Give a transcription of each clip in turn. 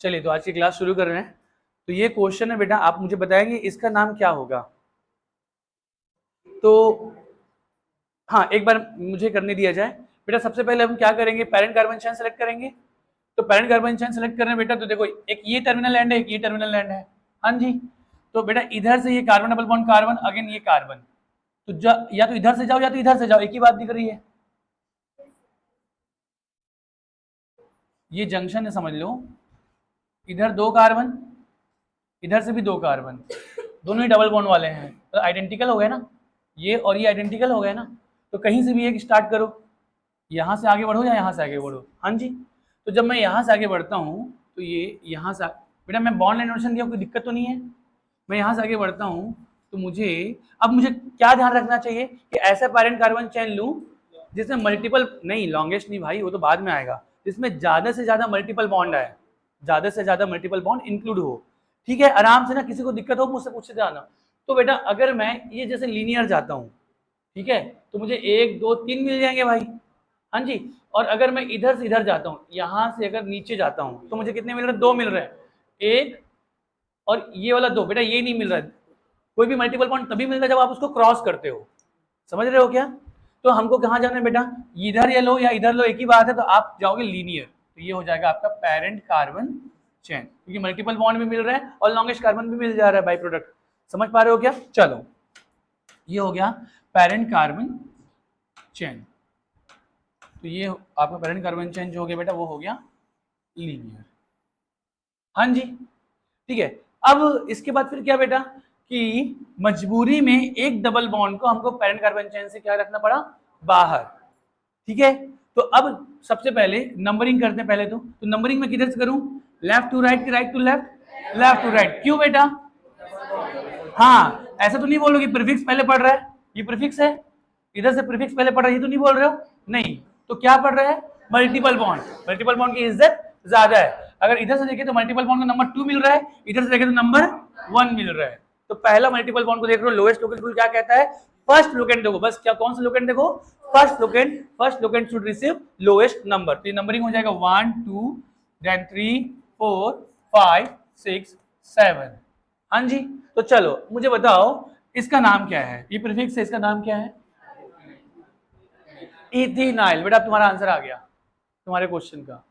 चलिए तो आज की क्लास शुरू कर रहे हैं। तो ये क्वेश्चन है बेटा, आप मुझे बताएंगे इसका नाम क्या होगा। तो हाँ, एक बार मुझे करने दिया जाए बेटा। सबसे पहले हम क्या करेंगे, पेरेंट कार्बन चेन सेलेक्ट करेंगे। तो पेरेंट कार्बन चेन सेलेक्ट करने बेटा, तो देखो एक ये टर्मिनल एंड है, एक ये टर्मिनल एंड है। हाँ जी, तो बेटा इधर से ये carbon double bond carbon, again ये कार्बन। तो या तो इधर से जाओ या तो इधर से जाओ, एक ही बात दिख रही है। ये जंक्शन है समझ लो, इधर 2 कार्बन, इधर से भी 2 कार्बन, दोनों ही डबल बॉन्ड वाले हैं, तो आइडेंटिकल हो गए ना, ये और ये आइडेंटिकल हो गए ना। तो कहीं से भी एक स्टार्ट करो, यहाँ से आगे बढ़ो या यहाँ से आगे बढ़ो। हाँ जी, तो जब मैं यहाँ से आगे बढ़ता हूँ तो ये यहाँ से बेटा मैं बॉन्ड लाइन दिया, कोई दिक्कत तो नहीं है। मैं यहाँ से आगे बढ़ता हूँ तो अब मुझे क्या ध्यान रखना चाहिए कि ऐसा पेरेंट कार्बन चेन लूँ जिसमें मल्टीपल, नहीं लॉन्गेस्ट नहीं भाई, वो तो बाद में आएगा, जिसमें ज़्यादा से ज़्यादा मल्टीपल बॉन्ड आए, ज़्यादा से ज़्यादा मल्टीपल बॉन्ड इंक्लूड हो। ठीक है, आराम से ना, किसी को दिक्कत हो मुझसे पूछते जाना। तो बेटा अगर मैं ये जैसे लीनियर जाता हूँ, ठीक है, तो मुझे 1 2 3 मिल जाएंगे भाई। हाँ जी, और अगर मैं इधर से इधर जाता हूँ, यहाँ से अगर नीचे जाता हूँ तो मुझे कितने मिल रहे हैं, 2 मिल रहे हैं, एक और ये वाला 2। बेटा ये नहीं मिल रहा है, कोई भी मल्टीपल बॉन्ड तभी मिलता है जब आप उसको क्रॉस करते हो। समझ रहे हो क्या? तो हमको कहाँ जाना है बेटा, इधर ये लो या इधर लो, एक ही बात है, तो आप जाओगे लीनियर। तो ये हो जाएगा आपका पेरेंट कार्बन चेन, क्योंकि मल्टीपल बॉन्ड भी मिल रहा है और लॉन्गेस्ट कार्बन भी मिल जा रहा है बाई प्रोडक्ट। समझ पा रहे हो क्या? चलो, ये हो गया पेरेंट कार्बन चेन। तो ये आपका पेरेंट कार्बन चेन जो हो गया बेटा, वो हो गया लीनियर। हाँ जी, ठीक है। अब इसके बाद फिर क्या बेटा, कि मजबूरी में एक डबल बॉन्ड को हमको पेरेंट कार्बन चेन से क्या रखना पड़ा, बाहर। ठीक है, तो अब सबसे पहले नंबरिंग करते हैं पहले। तो नंबरिंग में किधर से करूं, लेफ्ट टू राइट कि right to left? Left to right. क्यों बेटा? हाँ, ऐसा तो नहीं बोल रहे कि प्रीफिक्स पहले पढ़ रहा है, ये प्रीफिक्स है, इधर से प्रीफिक्स पहले पढ़ रहा है, ये तो नहीं बोल रहे हो? नहीं, तो क्या पढ़ रहे हैं, मल्टीपल बॉन्ड। मल्टीपल बॉन्ड की इज्जत ज्यादा है। अगर इधर से देखें तो मल्टीपल बॉन्ड का नंबर 2 मिल रहा है, इधर से देखें तो नंबर 1 मिल रहा है। तो पहला मल्टीपल बॉन्ड को देख लो, लोएस्ट लोकेंट रूल क्या कहता है, फर्स्ट लोकेंट देखो बस। क्या, कौन सा लोकेंट देखो, first locant. First locant should receive lowest number. तो ये नंबरिंग हो जाएगा 1 2 देन 3 4 5 6 7। हाँ जी, तो चलो मुझे बताओ इसका नाम क्या है, ये प्रीफिक्स है, इसका नाम क्या है, इथेनॉल। बेटा तुम्हारा आंसर आ गया तुम्हारे क्वेश्चन का।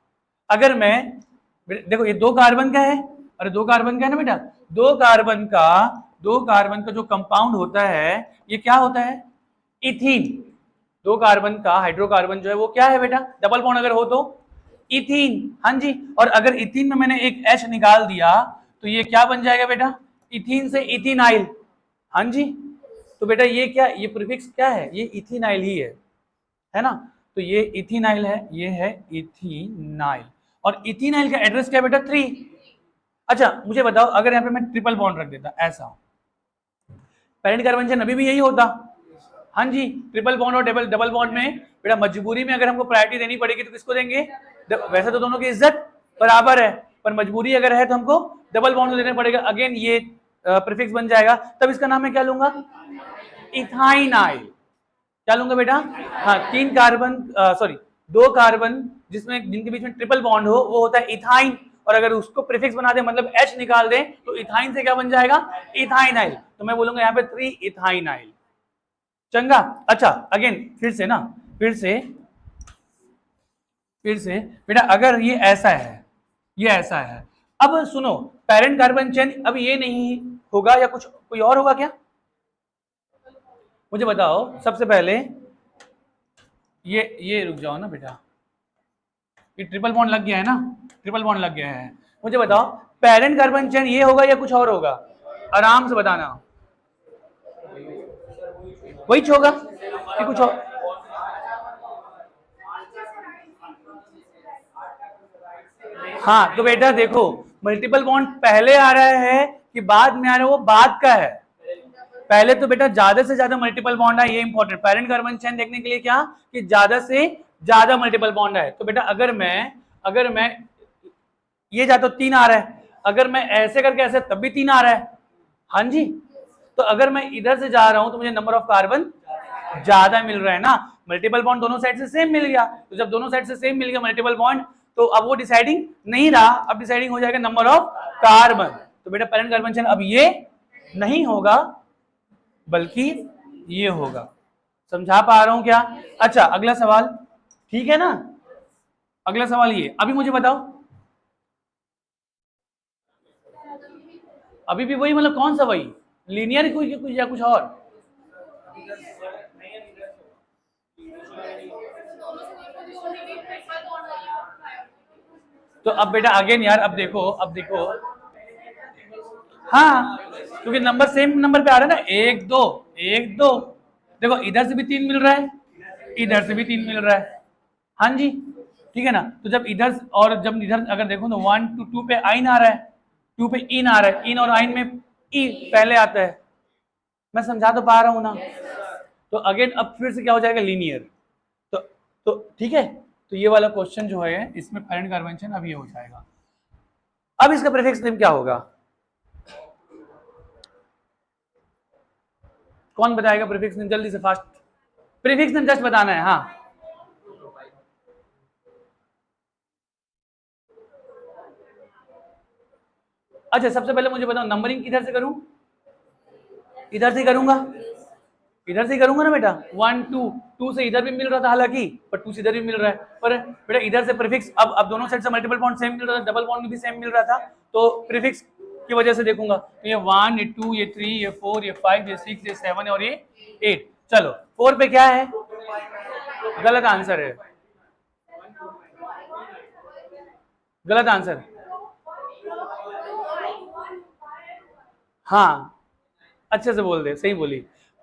अगर मैं देखो ये 2 कार्बन का है, अरे 2 कार्बन का है ना बेटा, 2 कार्बन का जो कंपाउंड होता है ये क्या होता है, इथीन। 2 कार्बन का हाइड्रोकार्बन जो है वो क्या है बेटा, डबल बॉन्ड अगर हो तो इथीन। हाँ जी, और अगर इथीन में मैंने एक H निकाल दिया तो ये क्या बन जाएगा बेटा, इथीन से इथेनाइल। हाँ जी, तो बेटा ये क्या, ये प्रीफिक्स क्या है, ये इथेनाइल ही है ना। तो ये इथेनाइल है, ये है इथेनाइल। और इथेनाइल का एड्रेस क्या है बेटा, 3। अच्छा मुझे बताओ, अगर यहाँ पे मैं ट्रिपल बॉन्ड रख देता ऐसा, पेरेंट कार्बन चेन अभी भी यही होता। हाँ जी, ट्रिपल बॉन्ड और डबल बॉन्ड में बेटा मजबूरी में अगर हमको प्रायोरिटी देनी पड़ेगी तो किसको देंगे, वैसे तो दोनों की इज्जत बराबर है, पर मजबूरी अगर है तो हमको डबल बॉन्ड को देना पड़ेगा। अगेन ये प्रीफिक्स बन जाएगा, तब इसका नाम मैं क्या लूंगा, इथाइनाइल। क्या लूंगा बेटा, हाँ 3 कार्बन, सॉरी 2 कार्बन जिसमें, जिनके बीच में ट्रिपल बॉन्ड हो वो होता है इथाइन, और अगर उसको प्रीफिक्स बना दे मतलब H निकाल दें तो इथाइन से क्या बन जाएगा, इथाइनाइल। तो मैं बोलूंगा यहाँ पे 3 इथाइनाइल। चंगा। अच्छा अगेन फिर से ना, फिर से बेटा अगर ये ऐसा है, ये ऐसा है, अब सुनो पेरेंट कार्बन चेन अब ये नहीं होगा या कुछ कोई और होगा क्या, मुझे बताओ। सबसे पहले ये रुक जाओ ना बेटा, ये ट्रिपल बॉन्ड लग गया है ना, ट्रिपल बॉन्ड लग गया है। मुझे बताओ पेरेंट कार्बन चेन ये होगा या कुछ और होगा, आराम से बताना। वही होगा कि कुछ और? हाँ तो बेटा देखो, मल्टीपल बॉन्ड पहले आ रहा है कि बाद में आ रहा है, वो बाद का है। पहले तो बेटा ज्यादा से ज्यादा मल्टीपल बॉन्ड है, ये इंपॉर्टेंट। पेरेंट कार्बन चेन देखने के लिए क्या, कि ज्यादा से ज्यादा मल्टीपल बॉन्ड है। तो बेटा अगर मैं ये जाता तो 3 आ रहा है, अगर मैं ऐसे करके ऐसे तब भी 3 आ रहा है। हाँ जी, तो अगर मैं इधर से जा रहा हूं तो मुझे नंबर ऑफ कार्बन ज्यादा मिल रहा है ना, मल्टीपल बॉन्ड दोनों साइड से सेम मिल गया। तो जब दोनों साइड से सेम मिल गया मल्टीपल बॉन्ड, तो अब वो डिसाइडिंग नहीं रहा, अब डिसाइडिंग हो जाएगा नंबर ऑफ कार्बन। तो बेटा पैरेंट कार्बन चेन अब ये नहीं होगा बल्कि ये होगा। समझा पा रहा हूं क्या? अच्छा अगला सवाल, ठीक है ना? अगला सवाल ये, अभी मुझे बताओ, अभी भी वही, मतलब कौन सा वही, लीनियर कुछ या कुछ और? तो अब बेटा अगेन यार, अब देखो हाँ, क्योंकि नंबर सेम नंबर पे आ रहा है ना, 1 2 1 2। देखो इधर से भी 3 मिल रहा है, इधर से भी 3 मिल रहा है, हाँ जी, ठीक है ना? तो जब इधर और जब इधर अगर देखो तो 1 to 2 पे आइन आ रहा है, 2 पे इन आ रहा है, इन और आइन में ई पहले आता है। मैं समझा तो पा रहा हूं ना? तो अगेन अब फिर से क्या हो जाएगा, लीनियर। तो ठीक है, तो ये वाला क्वेश्चन जो है इसमें पैरेंट कार्बन चेन अब ये हो जाएगा। अब इसका प्रीफिक्स नेम क्या होगा? कौन बताएगा प्रीफिक्स नेम जल्दी से, फास्ट? प्रीफिक्स नेम जस्ट बताना है, हाँ। अच्छा सबसे पहले मुझे बताओ नंबरिंग किधर से करूं? इधर से करूंगा, इधर से करूंगा ना बेटा। 1 2 2 से इधर भी मिल रहा था हालांकि, पर 2 से इधर भी मिल रहा है, पर बेटा इधर से प्रीफिक्स, अब दोनों साइड से मल्टीपल बॉन्ड सेम मिल रहा था, डबल बॉन्ड में भी सेम मिल रहा था, तो प्रीफिक्स की वजह से देखूंगा। तो ये 1 ये 2 ये 3 ये 4 ये 5 ये 6 ये 7 और ये 8। चलो 4 पे क्या है? गलत आंसर है, गलत आंसर। हाँ अच्छे से बोल दे, सही बोली।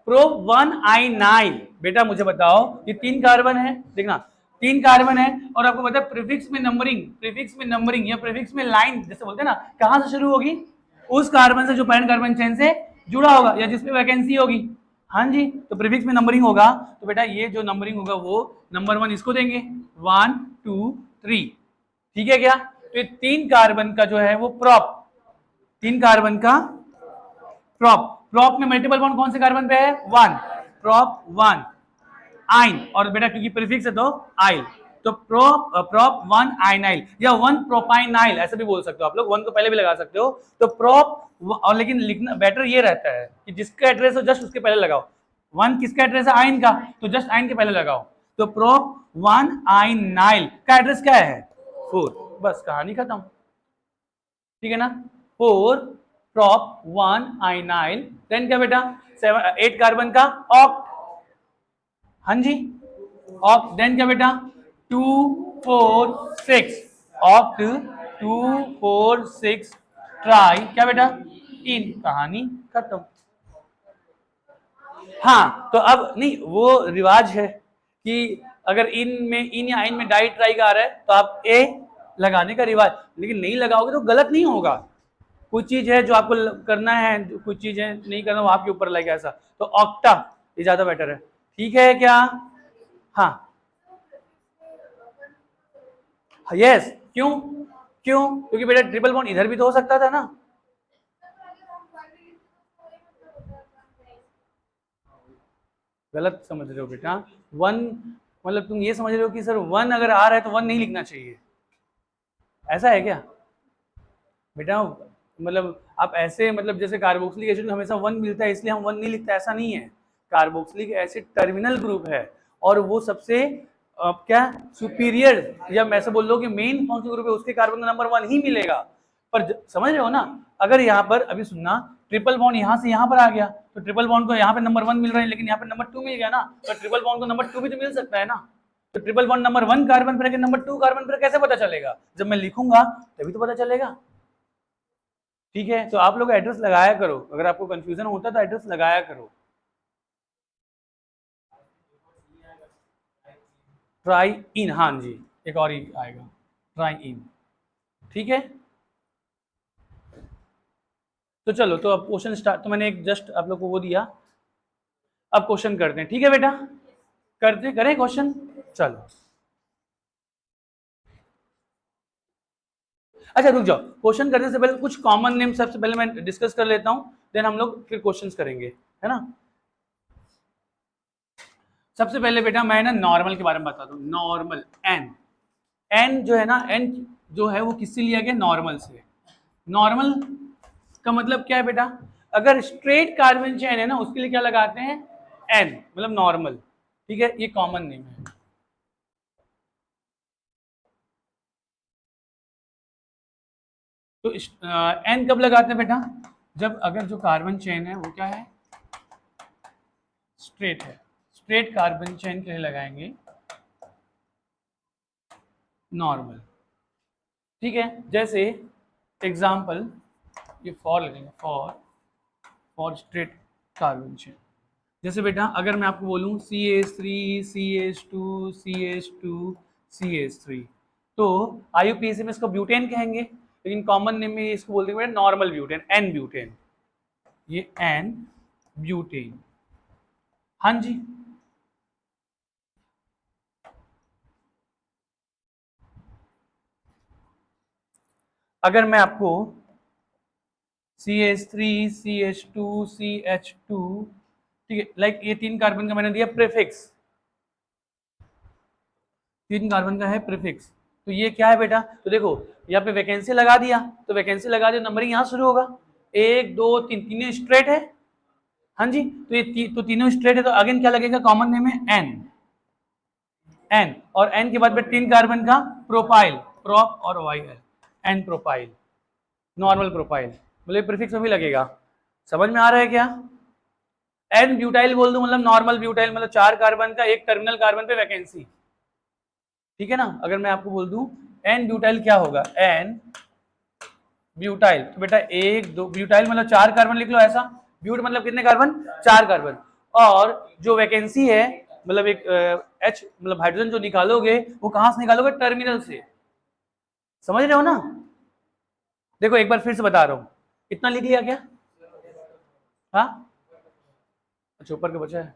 Prop 1I9। बेटा मुझे बताओ, ये 3 कार्बन है, देखना 3 कार्बन है, और आपको पता है प्रीफिक्स में नंबरिंग, प्रीफिक्स में नंबरिंग या प्रीफिक्स में लाइन जैसे बोलते हैं ना, कहां से शुरू होगी? उस कार्बन से जो पैरेंट कार्बन चेन से जुड़ा होगा या जिसमें वैकेंसी होगी। हाँ जी, तो प्रीफिक्स में नंबरिंग होगा, तो बेटा ये जो नंबरिंग होगा वो नंबर 1 इसको देंगे, 1 2 3, ठीक है क्या? तो ये 3 कार्बन का जो है वो प्रॉप, 3 कार्बन का प्रॉप, प्रॉप में मल्टीपल बॉन्ड कौन से कार्बन पे है? 1, प्रॉप 1 आइन, और बेटा क्योंकि प्रीफिक्स है तो आइल, तो प्रॉप 1 आइनाइल या 1 प्रोपाइनाइल ऐसे भी बोल सकते हो आप लोग, 1 को पहले भी लगा सकते हो। तो प्रॉप, और लेकिन लिखना बेटर ये रहता है कि जिसका एड्रेस हो जस्ट उसके पहले लगाओ। 1 किसका एड्रेस है? आइन का, तो जस्ट आइन के पहले लगाओ। तो प्रॉप 1 आइनाइल का एड्रेस क्या है? 4, बस कहानी खत्म, ठीक है ना? 4 प्रॉप 1 आइनाइल, देन क्या बेटा? 8 कार्बन का ऑक्ट, हाँ जी, ऑक्ट, देन क्या बेटा? 2 4 6 ऑक्ट, 2 4 6 ट्राई क्या बेटा? इन, कहानी खत्म। हाँ तो अब नहीं, वो रिवाज है कि अगर इन में, इन या इन में डाई ट्राई का आ रहा है तो आप ए लगाने का रिवाज, लेकिन नहीं लगाओगे तो गलत नहीं होगा। कुछ चीज है जो आपको करना है, कुछ चीजें नहीं करना, वो आपके ऊपर लगेगा ऐसा। तो ऑक्टा ये ज्यादा बेटर है, ठीक है क्या? हाँ यस, क्यों? क्यों? क्योंकि बेटा ट्रिपल बॉन्ड इधर भी तो हो सकता था ना। गलत समझ रहे हो बेटा, 1 मतलब तुम ये समझ रहे हो कि सर 1 अगर आ रहा है तो 1 नहीं लिखना चाहिए, ऐसा है क्या बेटा? मतलब आप ऐसे, मतलब जैसे कार्बोक्सिलिक एसिड में हमेशा 1 मिलता है इसलिए हम 1 नहीं लिखते, ऐसा नहीं है। कार्बोक्सिलिक एसिड टर्मिनल ग्रुप है और वो सबसे क्या सुपीरियर, या मैं ऐसे बोल लो कि मेन फंक्शनल ग्रुप है, उसके कार्बन का नंबर 1 ही मिलेगा। पर समझ रहे हो ना, अगर यहाँ पर अभी सुनना, ट्रिपल बॉन्ड यहाँ से यहाँ पर आ गया तो ट्रिपल बॉन्ड को यहाँ पे नंबर 1 मिल रहा है, लेकिन यहाँ पे नंबर 2 मिल गया ना, तो ट्रिपल बॉन्ड को नंबर 2 भी तो मिल सकता है ना। तो ट्रिपल बॉन्ड नंबर 1 कार्बन पर है कि नंबर 2 कार्बन पर, कैसे पता चलेगा? जब मैं लिखूंगा तभी तो पता चलेगा, ठीक है? तो आप लोग एड्रेस लगाया करो, अगर आपको कंफ्यूजन होता है तो एड्रेस लगाया करो। ट्राई इन, हाँ जी, एक और ही आएगा ट्राई इन, ठीक है? तो चलो, तो अब क्वेश्चन स्टार्ट, तो मैंने एक जस्ट आप लोग को वो दिया, अब क्वेश्चन करते हैं, ठीक है बेटा? करते करें क्वेश्चन, चलो। अच्छा रुक जाओ, क्वेश्चन करने से पहले कुछ कॉमन नेम सबसे पहले मैं डिस्कस कर लेता हूं, देन हम लोग फिर क्वेश्चंस करेंगे, है ना? सबसे पहले बेटा मैं ना नॉर्मल के बारे में बता दूं, नॉर्मल, एन, एन जो है ना, एन जो है वो किससे लिया गया, नॉर्मल से। नॉर्मल का मतलब क्या है बेटा, अगर स्ट्रेट कार्बन चेन है ना उसके लिए क्या लगाते हैं, एन, मतलब नॉर्मल। ठीक है, ये कॉमन नेम है। तो एन कब लगाते हैं बेटा, जब अगर जो कार्बन चेन है वो क्या है, स्ट्रेट है। स्ट्रेट कार्बन चेन के लिए लगाएंगे नॉर्मल। ठीक है, जैसे एग्जाम्पल, ये फॉर लगेगा, फॉर स्ट्रेट कार्बन चेन। जैसे बेटा अगर मैं आपको बोलूं CH3 CH2 CH2 CH3, तो IUPAC में इसको ब्यूटेन कहेंगे, लेकिन कॉमन नेम में इसको बोलते हैं नॉर्मल ब्यूटेन, एन ब्यूटेन। ये एन ब्यूटेन, हाँ जी। अगर मैं आपको CH3 CH2 CH2, ठीक है, लाइक ये 3 कार्बन का मैंने दिया प्रीफिक्स, 3 कार्बन का है प्रीफिक्स, तो ये क्या है बेटा, तो देखो यहाँ पे वैकेंसी लगा दिया, तो वैकेंसी लगा दिया, नंबरिंग यहाँ शुरू होगा, 1 2 3, तीनों स्ट्रेट है, हाँ जी। तो ये तो तीनों स्ट्रेट है, तो अगेन क्या लगेगा, कॉमन नेम है एन, एन, और एन के बाद में 3 कार्बन का प्रोपाइल, प्रोप और वाई है, एन प्रोपाइल, नॉर्मल प्रोपाइल, बोले प्रीफिक्स में भी लगेगा। समझ में आ रहा है क्या, एन ब्यूटाइल बोल दो मतलब नॉर्मल ब्यूटाइल, मतलब 4 कार्बन का एक टर्मिनल कार्बन पे वैकेंसी। ठीक है ना, अगर मैं आपको बोल दूं एन ब्यूटाइल क्या होगा, एन ब्यूटाइल, तो बेटा 1 2, ब्यूटाइल मतलब 4 कार्बन लिख लो ऐसा, ब्यूट मतलब कितने कार्बन, 4 कार्बन, और जो वैकेंसी है मतलब एक H मतलब हाइड्रोजन जो निकालोगे वो कहां से निकालोगे, टर्मिनल से। समझ रहे हो ना, देखो एक बार फिर से बता रहा हूं, इतना लिख लिया क्या, हाँ, अच्छा ऊपर का बचा है।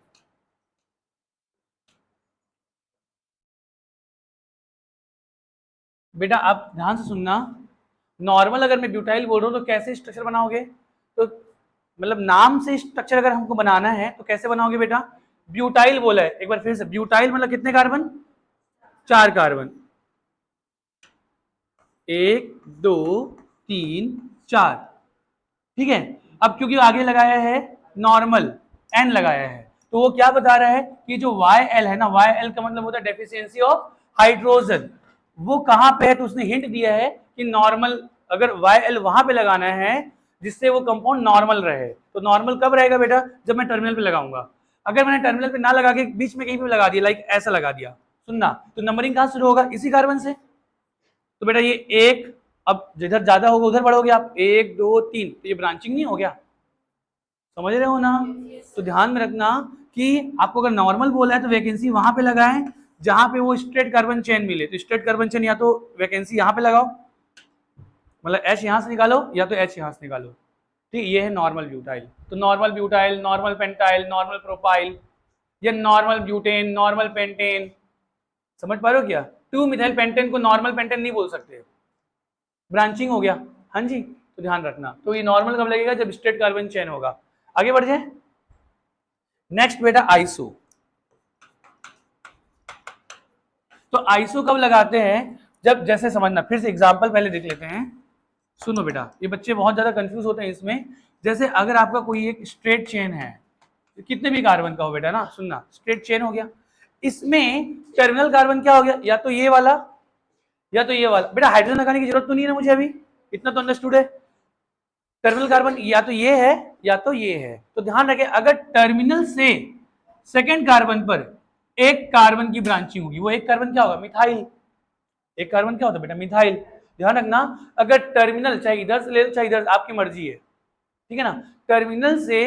बेटा आप ध्यान से सुनना, नॉर्मल अगर मैं ब्यूटाइल बोल रहा हूँ तो कैसे स्ट्रक्चर बनाओगे, तो मतलब नाम से स्ट्रक्चर अगर हमको बनाना है तो कैसे बनाओगे बेटा, ब्यूटाइल बोला है, एक बार फिर से, ब्यूटाइल मतलब कितने कार्बन, 4 कार्बन, 1 2 3 4, ठीक है। अब क्योंकि आगे लगाया है नॉर्मल, एन लगाया है, तो वो क्या बता रहा है कि जो वाई एल है ना, वाई एल का मतलब होता है डेफिशिएंसी ऑफ हाइड्रोजन, वो कहां पे है, तो उसने हिंट दिया है कि नॉर्मल, अगर वाई एल वहां पे लगाना है जिससे वो कंपाउंड नॉर्मल रहे, तो नॉर्मल कब रहेगा बेटा, जब मैं टर्मिनल पे लगाऊंगा। अगर मैंने टर्मिनल पे ना लगा के बीच में कहीं पे लगा दिया, लाइक ऐसा लगा दिया, सुनना, तो नंबरिंग कहां शुरू होगा, इसी कार्बन से। तो बेटा ये एक, अब जिधर ज्यादा होगा उधर बढ़ोगे आप, 1 2 3, तो ये ब्रांचिंग नहीं हो गया, समझ रहे हो ना। तो ध्यान में रखना कि आपको अगर नॉर्मल बोला है तो वैकेंसी वहां पे लगाएं जहां पे वो स्ट्रेट कार्बन चेन मिले, तो स्ट्रेट कार्बन चेन या तो वैकेंसी यहां पे लगाओ, मतलब H यहां से निकालो या तो H यहां से निकालो, ठीक, ये है नॉर्मल ब्यूटाइल। तो normal butyl, normal pentyl, normal propyl, या नॉर्मल ब्यूटेन, नॉर्मल पेंटेन, समझ पा रहे हो क्या, 2 मिथाइल पेंटेन को नॉर्मल पेंटेन नहीं बोल सकते, ब्रांचिंग हो गया, हाँ जी। तो ध्यान रखना, तो ये नॉर्मल कब लगेगा, जब स्ट्रेट कार्बन चेन होगा। आगे बढ़ जाए, नेक्स्ट बेटा आइसो। तो आइसो कब लगाते हैं, जब, जैसे समझना, फिर से एग्जांपल पहले देख लेते हैं, सुनो बेटा, ये बच्चे बहुत ज्यादा कंफ्यूज होते हैं इसमें। जैसे अगर आपका कोई एक स्ट्रेट चेन है, कितने भी कार्बन का हो बेटा ना, सुनना, स्ट्रेट चेन हो गया, इसमें टर्मिनल कार्बन क्या हो गया, या तो ये वाला या तो ये वाला, बेटा हाइड्रोजन लगाने की जरूरत तो नहीं है ना मुझे अभी, इतना तो अंडरस्टूड है, टर्मिनल कार्बन या तो ये है या तो ये है। तो ध्यान रखें, अगर टर्मिनल से सेकेंड कार्बन पर एक कार्बन की ब्रांचिंग होगी, वो एक कार्बन क्या होगा, मिथाइल, एक कार्बन क्या होता है बेटा, मिथाइल। ध्यान रखना, अगर टर्मिनल चाहे इधर से ले लो चाहे इधर, आपकी मर्जी है, ठीक है ना, टर्मिनल से,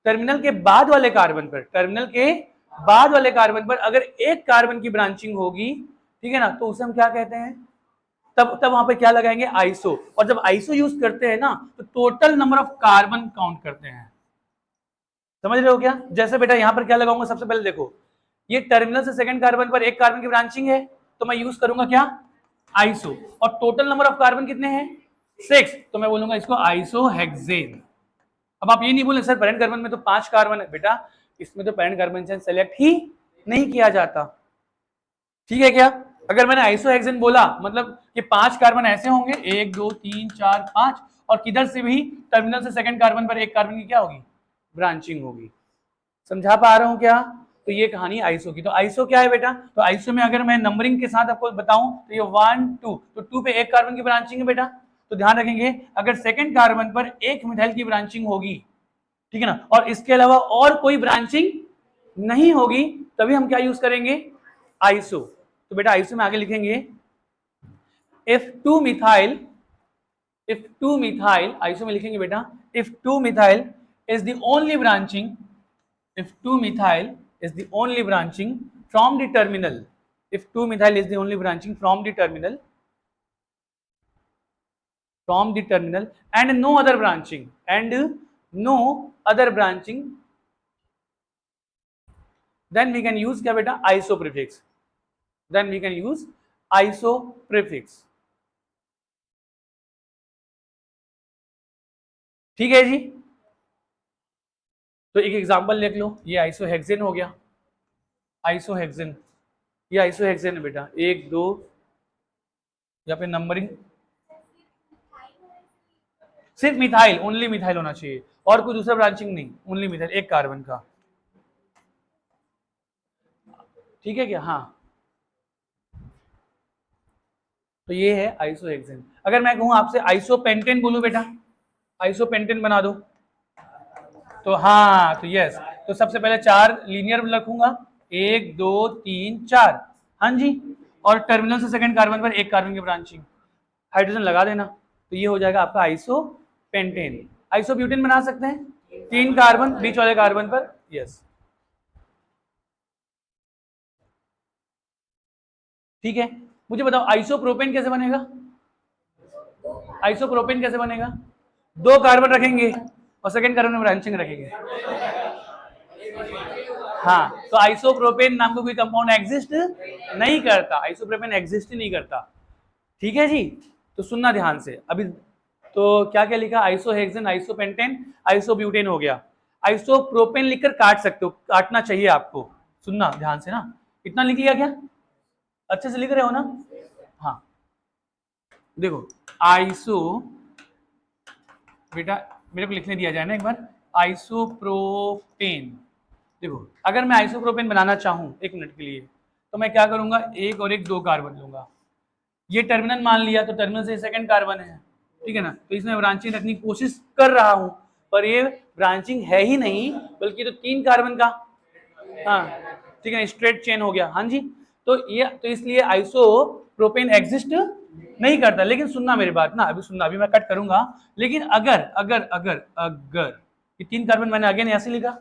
टर्मिनल के बाद वाले कार्बन पर, टर्मिनल के बाद वाले कार्बन पर अगर एक कार्बन की ब्रांचिंग होगी, ठीक है ना, तो उसे हम क्या कहते हैं, तब तब वहां पे क्या लगाएंगे, आइसो। और जब आइसो यूज करते हैं ना तो total number of carbon count करते हैं, समझ रहे हो क्या। जैसे बेटा यहां पर क्या लगाऊंगा, सबसे पहले देखो, ये टर्मिनल से सेकंड कार्बन पर एक कार्बन की ब्रांचिंग है, तो मैं यूज करूंगा क्या, आइसो, और टोटल नंबर ऑफ कार्बन कितने हैं, 6, तो मैं बोलूंगा इसको आइसो हेक्सेन। अब आप ये नहीं बोले सर पेरेंट कार्बन में तो 5 कार्बन है, बेटा इसमें तो पेरेंट कार्बन सेलेक्ट ही नहीं किया जाता, ठीक है क्या। अगर मैंने आइसोहेक्सेन बोला मतलब कि 5 कार्बन ऐसे होंगे, 1 2 3 4 5, और किधर से भी टर्मिनल से सेकंड कार्बन पर एक कार्बन की क्या होगी, ब्रांचिंग होगी। समझा पा रहा हूं क्या? तो ये कहानी आइसो की। तो आइसो क्या है बेटा? तो आइसो में अगर मैं नंबरिंग के साथ आपको बताऊं तो ये 1 2, तो 2 पे एक कार्बन की ब्रांचिंग है बेटा। तो ध्यान रखेंगे अगर सेकंड कार्बन पर एक मिथाइल की ब्रांचिंग होगी, ठीक है ना, और इसके अलावा और कोई ब्रांचिंग नहीं होगी, तभी हम क्या यूज करेंगे, आइसो। तो बेटा आइसो में आगे लिखेंगे if 2 methyl, if 2 methyl, iso में लिखेंगे बेटा if 2 methyl is the only branching, if 2 methyl is the only branching from the terminal, if 2 methyl is the only branching from the terminal, from the terminal and no other branching, and no other branching, then we can use क्या बेटा, iso prefix, then we can use iso prefix। ठीक है जी। तो एक example लिख लो, ये आइसोहेक्सेन हो गया, आइसोहेक्सेन, ये आइसोहेक्सेन है बेटा, 1 2, यहाँ पे नंबरिंग सिर्फ मिथाइल, ओनली मिथाइल होना चाहिए, और कोई दूसरा ब्रांचिंग नहीं, ओनली मिथाइल एक कार्बन का। ठीक है क्या? हाँ, तो ये है आइसोहेक्सेन। अगर मैं कहूं आपसे आइसोपेंटेन बोलूं बेटा, आइसोपेंटेन बना दो, तो हाँ, तो यस, तो सबसे पहले 4 लीनियर रखूंगा, 1 2 3 4, हाँ जी, और टर्मिनल से सेकंड कार्बन पर एक कार्बन की ब्रांचिंग, हाइड्रोजन लगा देना, तो ये हो जाएगा आपका आइसोपेंटेन। आइसोब्यूटेन बना सकते हैं, 3 कार्बन बीच वाले कार्बन पर, यस, ठीक है। मुझे बताओ आइसोप्रोपेन कैसे बनेगा, आइसोप्रोपेन कैसे बनेगा, 2 कार्बन रखेंगे और सेकंड कार्बन में ब्रांचिंग रखेंगे, हाँ, तो आइसोप्रोपेन नाम का कोई कंपाउंड एग्जिस्ट नहीं करता, आइसोप्रोपेन एग्जिस्ट ही नहीं करता। ठीक है जी, तो सुनना ध्यान से अभी। तो क्या क्या लिखा, आइसोहेक्सेन, आइसोपेंटेन, आइसोब्यूटेन हो गया। आइसोप्रोपेन लिखकर काट सकते हो, काटना चाहिए आपको, सुनना ध्यान से ना। इतना लिख लिया क्या, अच्छे से लिख रहे हो ना? हाँ, देखो आइसो, बेटा मेरे को लिखने दिया जाए ना एक बार, आइसोप्रोपेन। देखो अगर मैं आइसोप्रोपेन बनाना चाहूं एक मिनट के लिए, तो मैं क्या करूंगा, एक और एक 2 कार्बन लूंगा, ये टर्मिनल मान लिया, तो टर्मिनल से सेकंड कार्बन है, ठीक है ना, तो इसमें ब्रांचिंग रखने की कोशिश कर रहा हूं, पर ये ब्रांचिंग है ही नहीं, बल्कि तो 3 कार्बन का, हाँ ठीक है, स्ट्रेट चेन हो गया, हाँ जी। तो ये तो इसलिए आइसोप्रोपेन एग्जिस्ट नहीं करता। लेकिन सुनना मेरी बात ना, अभी सुनना, अभी मैं कट करूंगा, लेकिन अगर अगर अगर अगर ये 3 कार्बन मैंने अगेन ऐसे लिखा,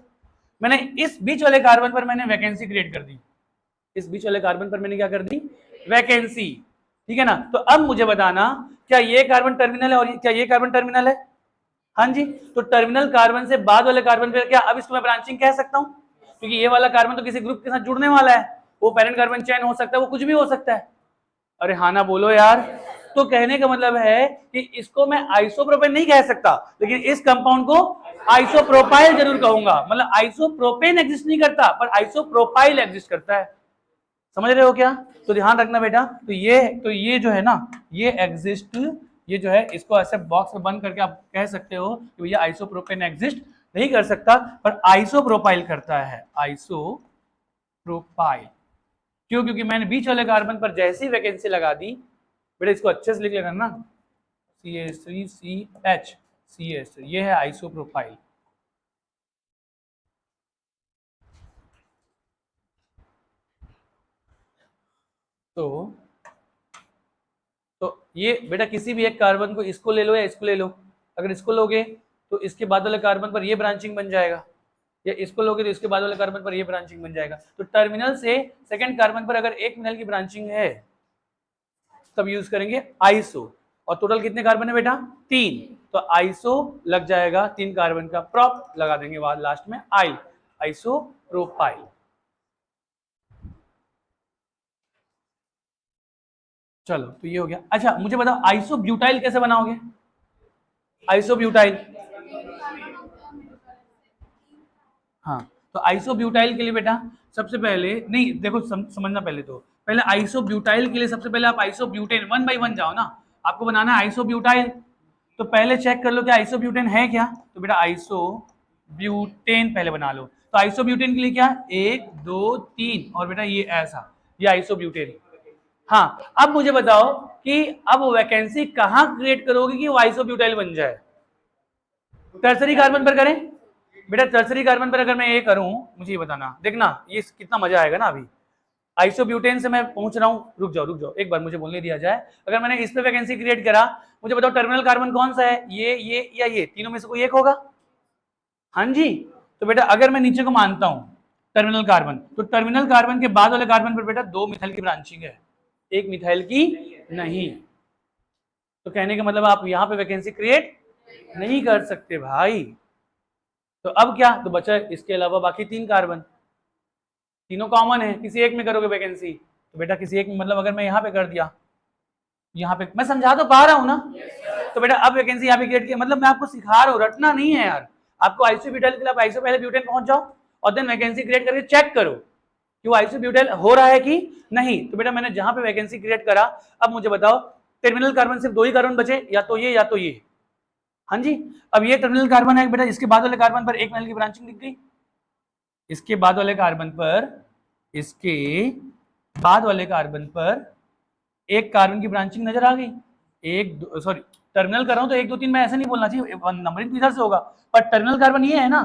मैंने इस बीच वाले कार्बन पर मैंने वैकेंसी क्रिएट कर दी, इस बीच वाले कार्बन पर मैंने क्या कर दी, वैकेंसी, ठीक है ना। तो अब मुझे बताना क्या ये कार्बन टर्मिनल है और क्या ये कार्बन टर्मिनल है, हाँ जी। तो टर्मिनल कार्बन से बाद वाले कार्बन पे क्या अब इसको मैं ब्रांचिंग कह सकता हूं, क्योंकि ये वाला कार्बन तो किसी ग्रुप के साथ जुड़ने वाला है, वो पेरेंट कार्बन चेन हो सकता है, वो कुछ भी हो सकता है। अरे हाँ ना बोलो यार। तो कहने का मतलब है कि इसको मैं आइसोप्रोपेन नहीं कह सकता, लेकिन इस कंपाउंड को आइसोप्रोपाइल जरूर कहूंगा। मतलब आइसोप्रोपेन एग्जिस्ट नहीं करता, पर आइसोप्रोपाइल एग्जिस्ट करता है। समझ रहे हो क्या? तो ध्यान रखना बेटा। तो ये जो है ना, ये एग्जिस्ट, ये जो है इसको ऐसे बॉक्स में बंद करके आप कह सकते हो कि भैया आइसोप्रोपेन एग्जिस्ट नहीं कर सकता, पर आइसोप्रोपाइल करता है, आइसोप्रोपाइल। क्यों? क्योंकि मैंने बीच वाले कार्बन पर जैसी वैकेंसी लगा दी, बेटा इसको अच्छे से लिख लेना ना, CH3CH, CH, ये है आइसोप्रोपाइल। तो ये बेटा किसी भी एक कार्बन को, इसको ले लो या इसको ले लो, अगर इसको लोगे तो इसके बाद वाले कार्बन पर ये ब्रांचिंग बन जाएगा, या इसको लोगे तो इसके बाद वाले कार्बन पर ये ब्रांचिंग बन जाएगा। तो टर्मिनल से सेकंड कार्बन पर अगर एक मिथाइल की ब्रांचिंग है तब यूज करेंगे आइसो। और टोटल कितने कार्बन है बेटा? 3, तो आइसो लग जाएगा 3 कार्बन का, प्रॉप लगा देंगे बाद लास्ट में आई, आइसोप्रोपाइल। चलो तो ये हो गया। अच्छा मुझे बताओ आइसोब्यूटाइल कैसे बनाओगे? आइसोब्यूटाइल, हाँ, तो आइसोब्यूटाइल के लिए बेटा सबसे पहले, नहीं देखो समझना पहले, तो पहले आइसोब्यूटाइल के लिए सबसे पहले आप आइसोब्यूटेन 1 by 1 जाओ ना, आपको बनाना है आइसोब्यूटाइल। तो पहले चेक कर लो कि आइसोब्यूटेन है क्या, तो बेटा आइसोब्यूटेन पहले बना लो। तो आइसोब्यूटेन के लिए क्या, 1 2 3 और बेटा ये ऐसा, ये आइसोब्यूटेन। हाँ, अब मुझे बताओ कि अब वैकेंसी कहां क्रिएट करोगे कि वो आइसोब्यूटाइल बन जाए? टर्सरी कार्बन पर करें बेटा। टर्सरी कार्बन पर अगर मैं ये करूं, मुझे ये बताना, देखना ये कितना मजा आएगा ना। अभी आइसोब्यूटेन से मैं पहुंच रहा हूं, रुक जाओ एक बार मुझे बोलने दिया जाए। अगर मैंने इस पे वैकेंसी क्रिएट करा, मुझे बताओ टर्मिनल कार्बन कौन सा है, ये या ये, तीनों में से कोई एक होगा। हाँ जी, तो बेटा अगर मैं नीचे को मानता हूं टर्मिनल कार्बन, तो टर्मिनल कार्बन के बाद वाले कार्बन पर बेटा 2 मिथाइल की ब्रांचिंग है, 1 मिथाइल की नहीं। तो कहने का मतलब आप यहां पे वैकेंसी क्रिएट नहीं कर सकते भाई। तो अब क्या, तो बचा इसके अलावा बाकी 3 कार्बन, तीनों कॉमन है, किसी एक में करोगे वैकेंसी। तो बेटा किसी एक में मतलब अगर मैं यहाँ पे कर दिया, यहाँ पे मैं समझा तो पा रहा हूँ ना। तो बेटा अब वैकेंसी यहाँ पे क्रिएट किया, मतलब मैं आपको सिखा रहा हूँ, रटना नहीं है यार। आपको आइसोब्यूटाइल के लिए आप आइसो पहले ब्यूटेन पहुंच जाओ और देन वैकेंसी क्रिएट करके चेक करो कि वो आइसोब्यूटाइल हो रहा है कि नहीं। तो बेटा मैंने जहां पे वैकेंसी क्रिएट करा, अब मुझे बताओ टर्मिनल कार्बन सिर्फ 2 ही कार्बन बचे, या तो ये या तो ये। हाँ जी, अब ये टर्मिनल कार्बन है बेटा, इसके बाद वाले कार्बन पर 1 मिथाइल की ब्रांचिंग दिख गई, इसके बाद वाले कार्बन पर, इसके बाद वाले कार्बन पर 1 कार्बन की ब्रांचिंग नजर आ गई। सॉरी टर्मिनल कर रहा हूं तो 1 2 3 मैं ऐसे नहीं बोलना चाहिए, नंबरिंग इधर से होगा, पर टर्मिनल कार्बन ये है ना।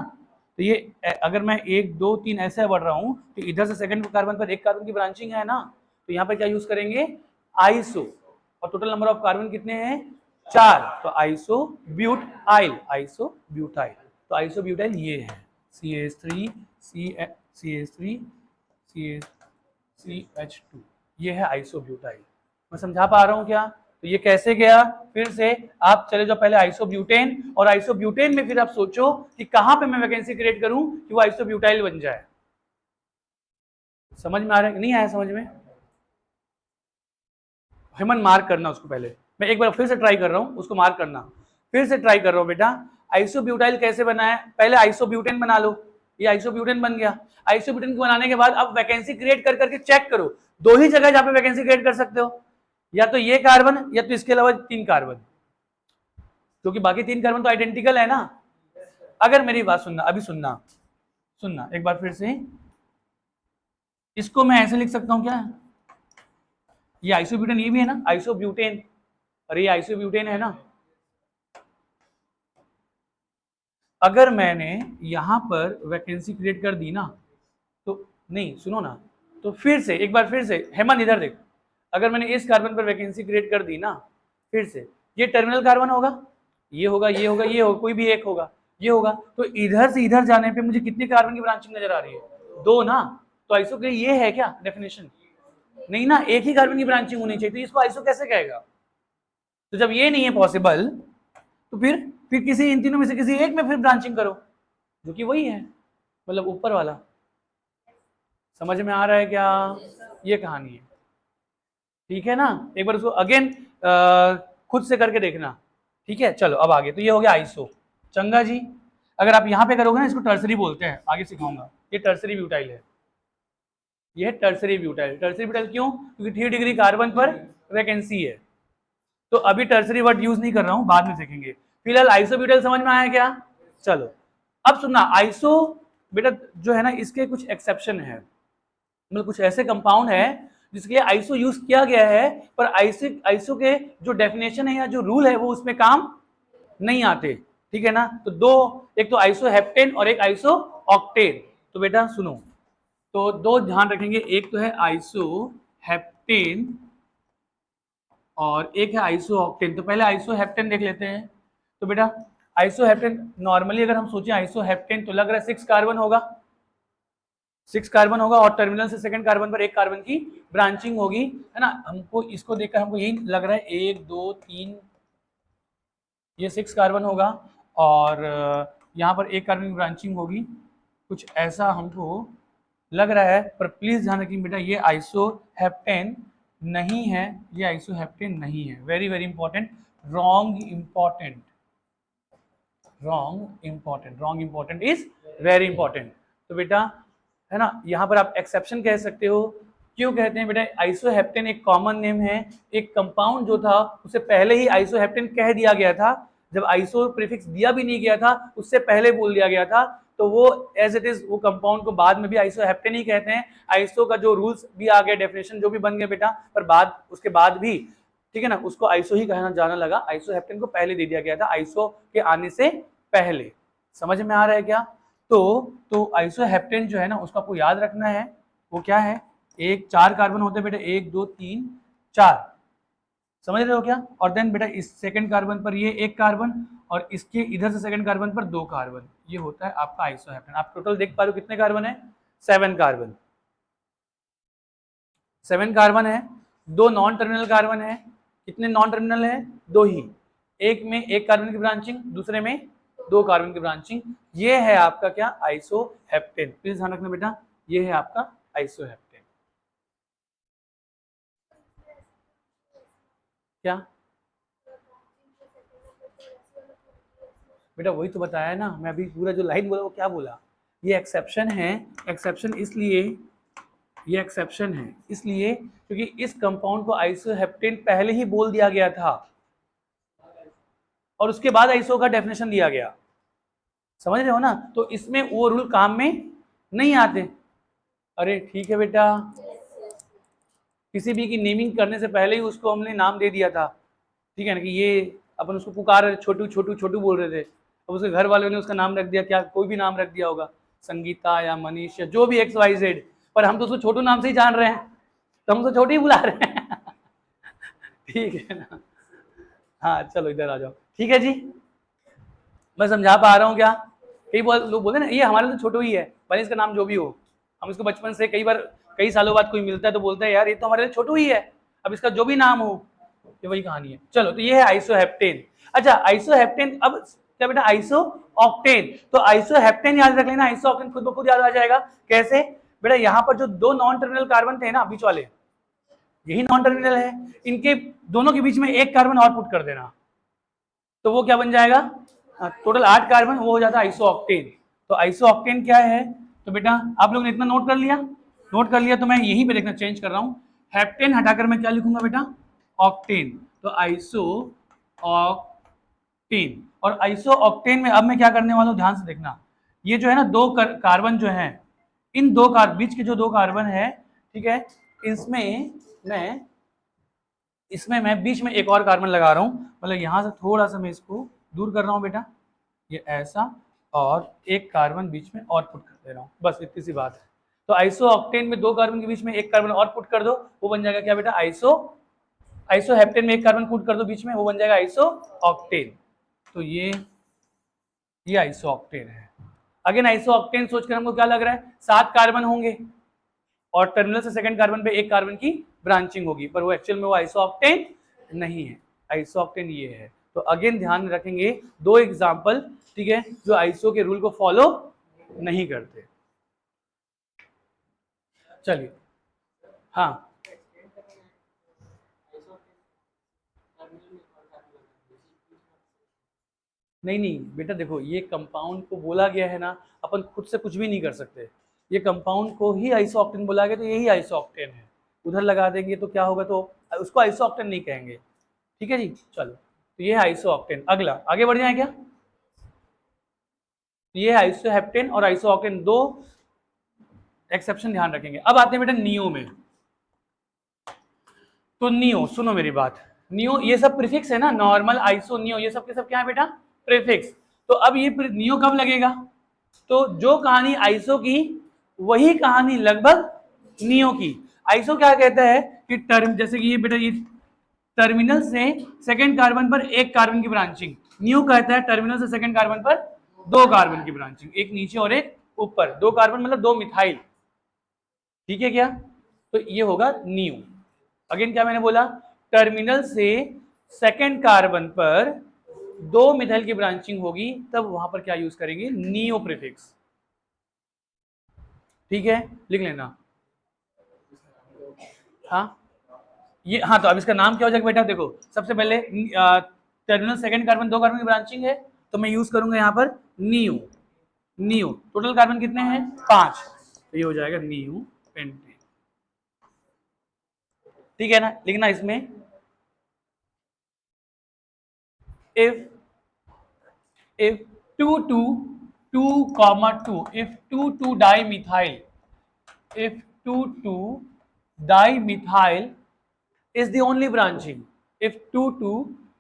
तो ये अगर मैं 1 2 3 ऐसे बढ़ रहा हूं, तो इधर से सेकंड कार्बन पर 1 कार्बन की ब्रांचिंग है ना, तो यहाँ पर क्या यूज करेंगे, आइसो। और टोटल नंबर ऑफ कार्बन कितने हैं, 4, तो आइसोब्यूटाइल, आइसोब्यूटाइल। तो आइसोब्यूटाइल ये है, CH3 CH3 CH2, ये है आइसोब्यूटाइल। मैं समझा पा रहा हूं क्या? तो ये कैसे गया, फिर से आप चले जाओ पहले आइसोब्यूटेन, और आइसोब्यूटेन में फिर आप सोचो कि कहां पे मैं वैकेंसी क्रिएट करूं कि वो आइसोब्यूटाइल बन जाए। समझ में आ रहा है, नहीं आया समझ में? हेमन मार्क करना उसको, पहले मैं एक बार फिर से ट्राई कर रहा हूं, उसको मार्क करना, फिर से ट्राई कर रहा हूं बेटा। आइसोब्यूटाइल कैसे बना है, पहले आइसोब्यूटेन बना लो, ये आइसोब्यूटेन बन गया। आइसोब्यूटेन को बनाने के बाद अब वैकेंसी क्रिएट कर करके चेक करो, 2 ही जगह जहां पे वैकेंसी क्रिएट कर सकते हो, या तो ये कार्बन या तो इसके अलावा 3 कार्बन, क्योंकि बाकी 3 कार्बन तो आइडेंटिकल है ना। अगर मेरी बात सुनना, अभी सुनना सुनना एक बार फिर से, इसको मैं ऐसे लिख सकता हूं क्या, ये आइसोब्यूटेन ये भी है ना, आइसोब्यूटेन, अरे ये आइसोब्यूटेन है ना। अगर मैंने यहां पर वैकेंसी क्रिएट कर दी ना, तो नहीं सुनो ना, तो फिर से एक बार फिर से, हेमंत इधर देख, अगर मैंने इस कार्बन पर वैकेंसी क्रिएट कर दी ना, फिर से ये टर्मिनल कार्बन होगा, ये होगा, ये होगा, ये होगा, कोई भी एक होगा, ये होगा। तो इधर से इधर जाने पे मुझे कितने कार्बन की ब्रांचिंग नजर आ रही है, 2 ना। तो आइसो के ये है क्या डेफिनेशन, नहीं ना, एक ही कार्बन की ब्रांचिंग होनी चाहिए, तो इसको आइसो कैसे कहेगा? तो जब ये नहीं है पॉसिबल, तो फिर किसी इन तीनों में से किसी एक में फिर ब्रांचिंग करो, जो कि वही है, मतलब ऊपर वाला। समझ में आ रहा है क्या? ये कहानी है, ठीक है ना। एक बार उसको अगेन खुद से करके देखना, ठीक है। चलो अब आगे, तो ये हो गया आइसो, चंगा जी। अगर आप यहाँ पे करोगे ना, इसको टर्सरी बोलते हैं, आगे सिखाऊंगा। ये टर्सरी ब्यूटाइल है, ये टर्सरी ब्यूटाइल। टर्सरी ब्यूटाइल क्यों? क्योंकि 3 डिग्री कार्बन पर वैकेंसी है। तो अभी टर्सरी वर्ड यूज नहीं कर रहा हूं, बाद में सीखेंगे। फिलहाल आइसोब्यूटाइल समझ में आया क्या? चलो अब सुनना, आइसो बेटा जो है ना, इसके कुछ एक्सेप्शन है, मतलब कुछ ऐसे कंपाउंड है जिसके लिए आइसो यूज किया गया है, पर आइसो के जो डेफिनेशन है या जो रूल है वो उसमें काम नहीं आते, ठीक है ना। तो 2, एक तो आइसो हेप्टेन और एक आइसो ऑक्टेन। तो बेटा सुनो, तो 2 ध्यान रखेंगे, एक तो है आइसो हेप्टेन और एक है आइसो ऑक्टेन। तो पहले आइसो हेप्टेन देख लेते हैं। तो बेटा आइसो हेप्टेन, नॉर्मली अगर हम सोचें आइसो हेप्टेन, तो लग रहा है 6 कार्बन होगा, 6 कार्बन होगा, और टर्मिनल से सेकंड कार्बन पर 1 कार्बन की ब्रांचिंग होगी, है ना। हमको इसको देखकर हमको यही लग रहा है, 1 2 3, ये 6 कार्बन होगा, और यहाँ पर 1 कार्बन की ब्रांचिंग होगी, कुछ ऐसा हमको लग रहा है। पर प्लीज ध्यान रखिए बेटा, ये आइसोहेप्टेन नहीं है, ये आइसोहेप्टेन नहीं है, very very important, wrong important, wrong important, wrong important is very important. तो बेटा है ना, यहाँ पर आप एक्सेप्शन कह सकते हो, क्यों कहते हैं बेटा? आइसोहेप्टेन एक कॉमन नेम है, एक कंपाउंड जो था उसे पहले ही आइसोहेप्टेन कह दिया गया था, जब आइसो प्रीफिक्स दिया भी नहीं गया था उससे पहले बोल दिया गया था, तो वो एज इट इज वो कंपाउंड को बाद में भी आइसोहेप्टेन ही कहते हैं। आइसो का जो रूल्स भी आ गए, डेफिनेशन जो भी बन गए बेटा, पर बाद उसके बाद भी ठीक है ना, उसको आइसो ही कहना जाना लगा। आइसोहेप्टेन को पहले दे दिया गया था आइसो के आने से पहले। समझ में आ रहा है क्या? तो आइसोहेप्टेन जो है ना उसको आपको याद रखना है, वो क्या है? एक 4 कार्बन होते हैं बेटा, 1 2 3 4, समझ रहे हो क्या? और देन बेटा इस सेकंड कार्बन पर ये 1 कार्बन और इसके इधर से सेकंड कार्बन पर 2 कार्बन, ये होता है आपका आइसोहेप्टेन। आप टोटल देख पा रहे हो कितने कार्बन है? 7 कार्बन, 7 कार्बन है। 2 नॉन टर्मिनल कार्बन है। कितने नॉन टर्मिनल है? 2 ही। एक में 1 कार्बन की ब्रांचिंग, दूसरे में 2 कार्बन की ब्रांचिंग। ये है आपका क्या? आइसोहेप्टेन। प्लीज ध्यान रखना बेटा, ये है आपका आइसोहेप्टेन। क्या बेटा? वही तो बताया ना मैं अभी, पूरा जो लाइन बोला वो क्या बोला? ये एक्सेप्शन है। एक्सेप्शन इसलिए, ये एक्सेप्शन है इसलिए क्योंकि इस कंपाउंड को आइसोहेप्टेन पहले ही बोल दिया गया था और उसके बाद आइसो का डेफिनेशन दिया गया। समझ रहे हो ना? तो इसमें वो रूल काम में नहीं आते। अरे ठीक है बेटा, किसी भी की नेमिंग करने से पहले ही उसको हमने नाम दे दिया था, ठीक है ना, कि ये अपन उसको पुकार छोटू छोटू छोटू बोल रहे थे, अब उसके घर वालों ने उसका नाम रख दिया, क्या कोई भी नाम रख दिया होगा, संगीता या मनीष या जो भी XYZ, पर हम तो उसको छोटू नाम से ही जान रहे हैं, तो हम उसको छोटू ही बुला रहे हैं। ठीक है ना? हाँ चलो इधर आ जाओ। ठीक है जी, मैं समझा पा रहा हूँ क्या? कई लोग बोलते हैं ना ये हमारे लिए छोटू ही है, भले इसका नाम जो भी हो, हम इसको बचपन से कई बार कई सालों बाद कोई मिलता है तो बोलता है यार ये तो हमारे लिए छोटू ही है, अब इसका जो भी नाम हो, ये वही कहानी है। चलो तो ये है आइसोहेप्टेन। अच्छा आइसोहेप्टेन, अब क्या बेटा? Iso octane. तो आइसोहेप्टेन याद रख लेना, आइसो ऑक्टेन खुद ब खुद याद आ जाएगा। कैसे बेटा? यहाँ पर जो 2 नॉन टर्मिनल कार्बन थे ना बीच वाले, यही नॉन टर्मिनल है, इनके दोनों के बीच में 1 कार्बन और पुट कर देना, तो वो क्या बन जाएगा? टोटल 8 कार्बन, वो हो जाता है आइसोऑक्टेन। तो आइसोऑक्टेन क्या है? तो बेटा आप लोगों ने इतना नोट कर लिया? नोट कर लिया तो मैं यहीं पे देखना चेंज कर रहा हूँ, हेप्टेन हटाकर मैं क्या लिखूंगा बेटा? ऑक्टेन। तो आइसो ऑक्टेन, और आइसो ऑक्टेन में अब मैं क्या करने वाला हूँ, ध्यान से देखना। ये जो है ना 2 कार्बन जो है, इन 2 बीच के जो 2 कार्बन है, ठीक है, इसमें मैं बीच में एक और कार्बन लगा रहा हूँ, मतलब यहाँ से थोड़ा सा मैं इसको दूर कर रहा हूँ बेटा, ये ऐसा, और एक कार्बन बीच में और पुट कर दे रहा हूँ, बस इतनी सी बात है। तो आइसो ऑक्टेन में 2 कार्बन के बीच में 1 कार्बन और पुट कर दो, वो बन जाएगा क्या बेटा? आइसोहेप्टेन में 1 कार्बन पुट कर दो बीच में, वो बन जाएगा आइसो ऑक्टेन। तो ये आइसो ऑक्टेन है। अगेन आइसो ऑक्टेन सोचकर हमको क्या लग रहा है? 7 कार्बन होंगे और टर्मिनल से सेकंड कार्बन पे 1 कार्बन की ब्रांचिंग होगी, पर वो एक्चुअल में वो आइसोऑक्टेन नहीं है, आइसोऑक्टेन ये है। तो अगेन ध्यान रखेंगे 2 एग्जांपल, ठीक है, जो आइसो के रूल को फॉलो नहीं करते। चलिए हाँ, नहीं बेटा देखो, ये कंपाउंड को बोला गया है ना, अपन खुद से कुछ भी नहीं कर सकते, ये कंपाउंड को ही आइसोऑक्टेन बोला गया, तो यही आइसोऑक्टेन है। उधर लगा देंगे तो क्या होगा? तो उसको आइसोऑक्टेन नहीं कहेंगे। ठीक है जी, चलो तो ये है आइसोऑक्टेन। अगला आगे बढ़ जाए क्या? ये है आइसोहेप्टेन और आइसोऑक्टेन, 2 एक्सेप्शन ध्यान रखेंगे। अब आते हैं बेटा नियो में। तो नियो सुनो मेरी बात, नियो ये सब प्रीफिक्स है ना, नॉर्मल, आइसो, नियो, ये सब के सब क्या है बेटा? प्रीफिक्स। तो अब ये नियो कब लगेगा? तो जो कहानी आइसो की वही कहानी लगभग नियो की। आइसो क्या कहता है कि टर्म, जैसे कि ये बेटा ये टर्मिनल से सेकंड कार्बन पर 1 कार्बन की ब्रांचिंग, नियो कहता है टर्मिनल से सेकंड कार्बन पर 2 कार्बन की ब्रांचिंग, एक नीचे और एक ऊपर, 2 कार्बन मतलब 2 मिथाइल। ठीक है क्या? तो ये होगा नियो। अगेन क्या मैंने बोला? टर्मिनल से सेकंड कार्बन पर 2 मिथाइल की ब्रांचिंग होगी, तब वहां पर क्या यूज करेंगे? Neo prefix. ठीक है, लिख लेना। हाँ ये, हाँ तो अब इसका नाम क्या हो जाएगा बेटा? देखो सबसे पहले टर्मिनल सेकंड कार्बन 2 कार्बन की ब्रांचिंग है, तो मैं यूज करूंगा यहाँ पर नियो। नियो टोटल कार्बन कितने हैं? 5, तो ये हो जाएगा नियो पेंटेन। ठीक है ना, लिखना इसमें if 2 if 2 dimethyl, if 2 dimethyl is the only branching, if 2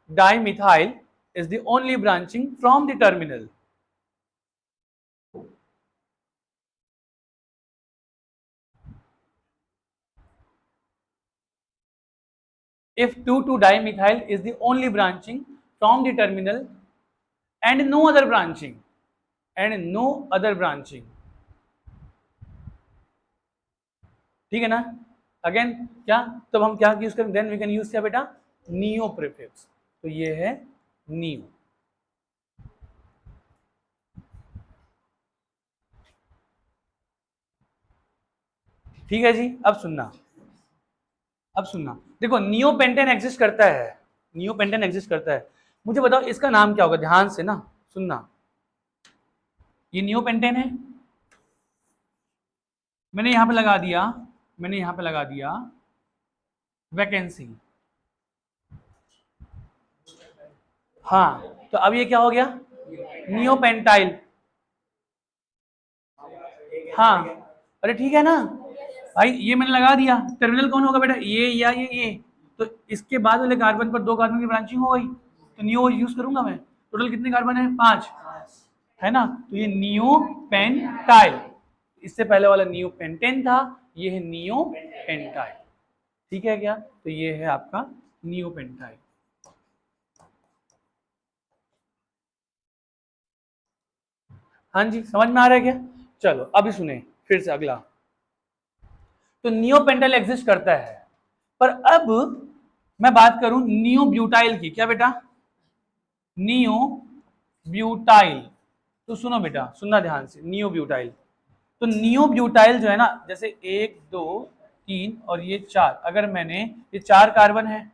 dimethyl is the only branching from the terminal. If 2 dimethyl is the only branching from the terminal and no other branching, ठीक है ना। Again क्या, तब हम क्या use करें, then we can use क्या बेटा, नियो प्रीफिक्स। तो ये है नियो। ठीक है जी, अब सुनना, देखो नियो पेंटेन एग्जिस्ट करता है, नियो पेंटेन एग्जिस्ट करता है। मुझे बताओ इसका नाम क्या होगा, ध्यान से ना सुनना। ये नियो पेंटेन है, मैंने यहां पे लगा दिया वैकेंसी। हाँ, तो अब ये क्या हो गया, नियो पेंटाइल। हाँ, अरे ठीक है ना भाई, ये मैंने लगा दिया। टर्मिनल कौन होगा बेटा, ये या ये। तो इसके बाद वाले कार्बन पर 2 कार्बन की ब्रांचिंग हो गई, तो नियो यूज करूंगा मैं। टोटल कितने कार्बन है, 5 है ना। तो ये नियो पेंटाइल, इससे पहले वाला नियो पेंटेन था, ये है नियो पेंटाइल। ठीक है क्या, तो ये है आपका नियो पेंटाइल। हाँ जी, समझ में आ रहा है क्या। चलो अभी सुने फिर से अगला। तो नियो पेंटाइल एग्जिस्ट करता है, पर अब मैं बात करूं नियो ब्यूटाइल की। क्या बेटा, नियो ब्यूटाइल। तो सुनो बेटा, सुनना ध्यान से, नियो ब्यूटाइल। तो नियो ब्यूटाइल जो है ना, जैसे 1 2 3 और ये 4, अगर मैंने ये 4 कार्बन है।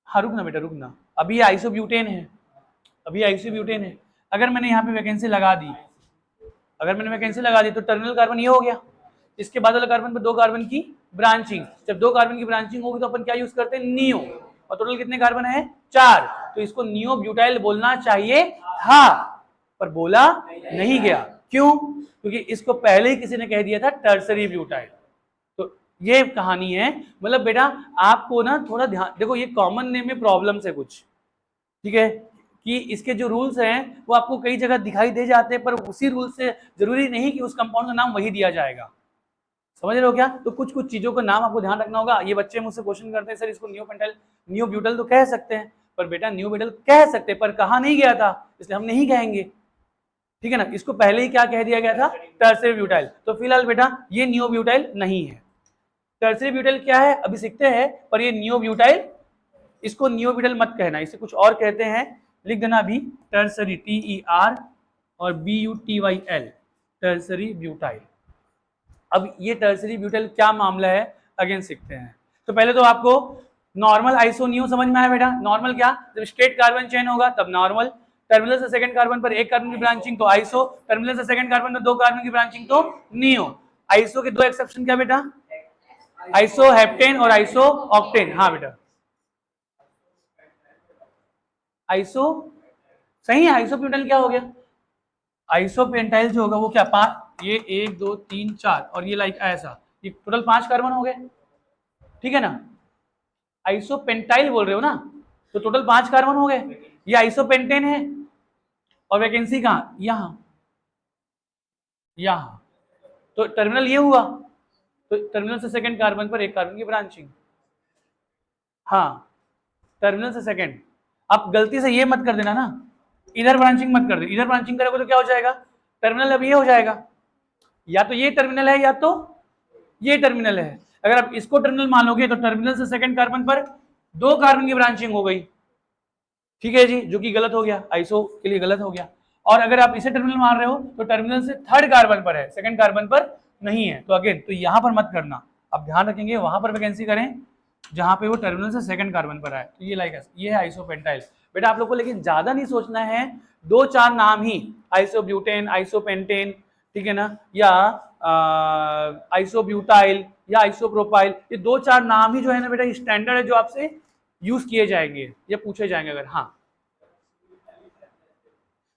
हाँ रुकना बेटा रुकना, अभी ये आइसोब्यूटेन है, अगर मैंने यहाँ पे वैकेंसी लगा दी, तो टर्मिनल कार्बन ये हो गया। इसके बाद वाले कार्बन पर 2 कार्बन की ब्रांचिंग, जब 2 कार्बन की ब्रांचिंग होगी तो अपन क्या यूज करते हैं, नियो। और टोटल कितने कार्बन है, 4। तो इसको नियो ब्यूटाइल बोलना चाहिए था, पर बोला नहीं गया। क्यों, क्योंकि इसको पहले ही किसी ने कह दिया था टर्सरी ब्यूटाइल। तो ये कहानी है। मतलब बेटा आपको ना थोड़ा ध्यान, देखो ये कॉमन नेम में प्रॉब्लम्स है कुछ, ठीक है, कि इसके जो रूल्स हैं वो आपको कई जगह दिखाई दे जाते हैं, पर उसी रूल से जरूरी नहीं कि उस कंपाउंड का नाम वही दिया जाएगा। समझ रहे हो क्या। तो कुछ कुछ चीजों का नाम आपको ध्यान रखना होगा। ये बच्चे मुझसे क्वेश्चन करते हैं, सर इसको नियो पेंटाइल, नियो ब्यूटल तो कह सकते हैं, पर बेटा नियो ब्यूटल कह सकते हैं, पर कहा नहीं गया था, इसलिए हम नहीं कहेंगे। ठीक है ना, इसको पहले ही क्या कह दिया गया था, टर्सरी ब्यूटाइल। तो फिलहाल बेटा ये नियो ब्यूटाइल नहीं है। टर्सरी ब्यूटाइल क्या है अभी सीखते हैं, पर ये नियो ब्यूटाइल, इसको नियो ब्यूटाइल मत कहना, इसे कुछ और कहते हैं, लिख देना अभी, टर्सरी, TER और BUTYL, टर्सरी ब्यूटाइल। अब ये टर्सरी ब्यूटाइल क्या मामला है, अगेन सीखते हैं। तो पहले तो आपको नॉर्मल आइसो नियो समझ में आया बेटा। नॉर्मल क्या, जब स्ट्रेट कार्बन चेन होगा तब नॉर्मल, टर्मिनल से सेकंड कार्बन पर 1 कार्बन की ब्रांचिंग तो आइसो, टर्मिनल से सेकंड कार्बन पर 2 कार्बन की ब्रांचिंग तो नियो। आइसो के 2 एक्सेप्शन क्या बेटा, आइसो हेप्टेन और आइसो ऑक्टेन। हाँ बेटा, आइसो सही है। आइसोपेंटाइल क्या हो गया, आइसोपेंटाइल जो होगा वो क्या, 5, ये 1 2 3 4 और ये लाइक ऐसा, ये टोटल 5 कार्बन हो गए, ठीक है ना। आइसोपेंटाइल बोल रहे हो ना, तो टोटल 5 कार्बन हो गए। ये आइसोपेंटेन है और वैकेंसी कहाँ, यहां। तो टर्मिनल ये हुआ, तो टर्मिनल से सेकंड कार्बन पर 1 कार्बन की ब्रांचिंग। हाँ, टर्मिनल से सेकंड। आप गलती से ये मत कर देना ना, इधर ब्रांचिंग मत कर दे। इधर ब्रांचिंग करोगे तो क्या हो जाएगा, टर्मिनल अब ये हो जाएगा, या तो ये टर्मिनल है या तो ये टर्मिनल है। अगर आप इसको टर्मिनल मानोगे तो टर्मिनल से सेकंड कार्बन पर 2 कार्बन की ब्रांचिंग हो गई, ठीक है जी, जो कि गलत हो गया, आइसो के लिए गलत हो गया। और अगर आप इसे टर्मिनल मान रहे हो तो टर्मिनल से थर्ड कार्बन पर है, सेकंड कार्बन पर नहीं है। तो अगेन तो यहां पर मत करना, आप ध्यान रखेंगे वहां पर वैकेंसी करें जहां पे वो टर्मिनल से सेकंड कार्बन पर आए। तो ये लाइक ये है आइसोपेंटाइल। बेटा आप लोग को लेकिन ज्यादा नहीं सोचना है, 2-4 नाम ही, आइसोब्यूटेन, आइसोपेंटेन, ठीक है ना, या आइसोब्यूटाइल या आइसोप्रोपाइल, ये 2-4 नाम ही जो है ना बेटा स्टैंडर्ड है जो आपसे यूज किए जाएंगे या पूछे जाएंगे अगर। हाँ